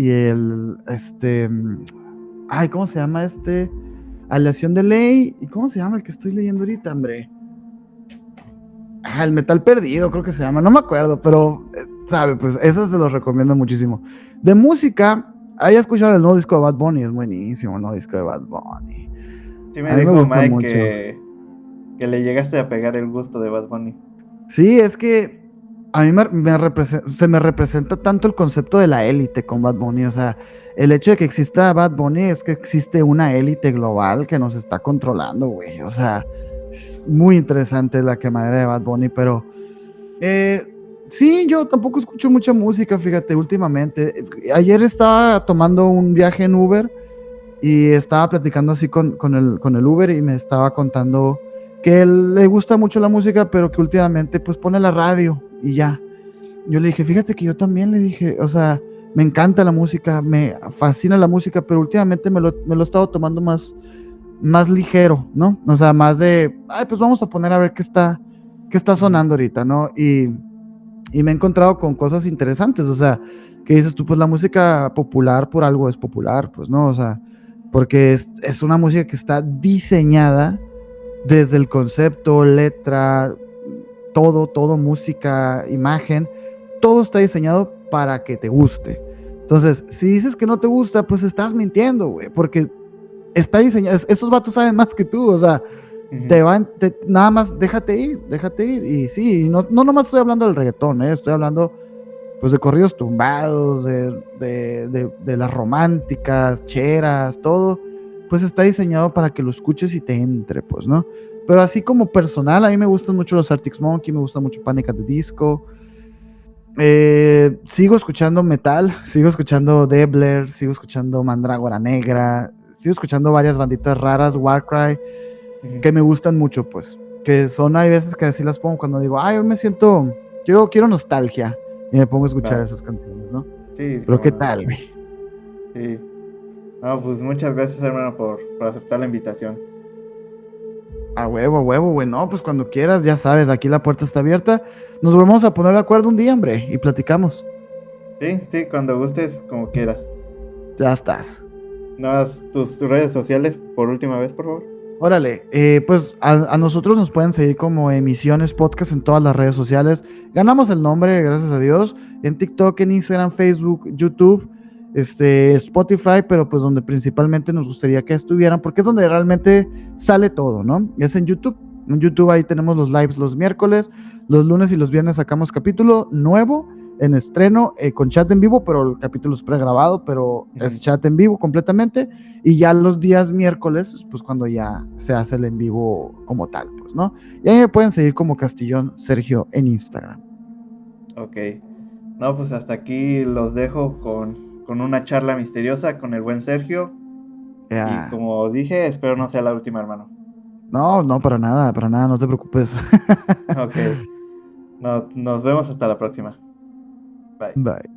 ¿cómo se llama Aleación de Ley, ¿y cómo se llama el que estoy leyendo ahorita, hombre? El Metal Perdido, creo que se llama, no me acuerdo, pero, sabe, pues esos se los recomiendo muchísimo. De música, haya escuchado el nuevo disco de Bad Bunny, es buenísimo el nuevo disco de Bad Bunny. Sí me A mí me dijo gusta Mike mucho. que le llegaste a pegar el gusto de Bad Bunny. Sí, es que a mí se me representa tanto el concepto de la élite con Bad Bunny, o sea, el hecho de que exista Bad Bunny es que existe una élite global que nos está controlando, güey, o sea, es muy interesante la quemadera de Bad Bunny, pero Eh, sí, yo tampoco escucho mucha música, fíjate, últimamente. Ayer estaba tomando un viaje en Uber y estaba platicando así con el Uber y me estaba contando que él le gusta mucho la música, pero que últimamente pues pone la radio y ya. Yo le dije, fíjate que yo también le dije, o sea, me encanta la música, me fascina la música, pero últimamente me lo he estado tomando más ligero, ¿no? O sea, más de, pues vamos a poner a ver qué está Ujú. sonando ahorita, ¿no? Y me he encontrado con cosas interesantes, o sea, que dices tú, pues la música popular por algo es popular, pues, ¿no? O sea, porque es una música que está diseñada desde el concepto, letra, todo, música, imagen, todo está diseñado para que te guste. Entonces, si dices que no te gusta, pues estás mintiendo, güey, porque está diseñado, esos vatos saben más que tú, o sea, Ujú. Nada más déjate ir. Y sí, no nomás estoy hablando del reggaetón, estoy hablando pues de corridos tumbados, de las románticas, cheras, todo, pues está diseñado para que lo escuches y te entre, pues, ¿no? Pero así como personal, a mí me gustan mucho los Arctic Monkey, me gusta mucho Panic! At the Disco. Sigo escuchando metal, sigo escuchando Debler, sigo escuchando Mandrágora Negra, sigo escuchando varias banditas raras, Warcry, Ujú. que me gustan mucho, pues. Que son, hay veces que así las pongo cuando digo, ay, hoy me siento, quiero nostalgia. Y me pongo a escuchar Va. esas canciones, ¿no? Sí, Pero cómo ¿qué no. tal, güey? Sí. No, pues muchas gracias, hermano, por aceptar la invitación. A huevo, güey. No, pues cuando quieras, ya sabes, aquí la puerta está abierta. Nos volvemos a poner de acuerdo un día, hombre, y platicamos. Sí, sí, cuando gustes, como quieras. Ya estás. Nada más tus redes sociales por última vez, por favor. Órale, pues a nosotros nos pueden seguir como Emisiones Podcast en todas las redes sociales. Ganamos el nombre, gracias a Dios, en TikTok, en Instagram, Facebook, YouTube, Spotify, pero pues donde principalmente nos gustaría que estuvieran, porque es donde realmente sale todo, ¿no? Es en YouTube. En YouTube ahí tenemos los lives los miércoles, los lunes y los viernes sacamos capítulo nuevo en estreno con chat en vivo, pero el capítulo es pregrabado, pero es Ujú. chat en vivo completamente. Y ya los días miércoles, pues cuando ya se hace el en vivo como tal, pues, ¿no? Y ahí me pueden seguir como Castillón Sergio en Instagram. Ok. No, pues hasta aquí los dejo con una charla misteriosa con el buen Sergio. Y Ya. como dije, espero no sea la última, hermano. No, no, para nada, no te preocupes. Ok. Nos vemos hasta la próxima. Bye. Bye.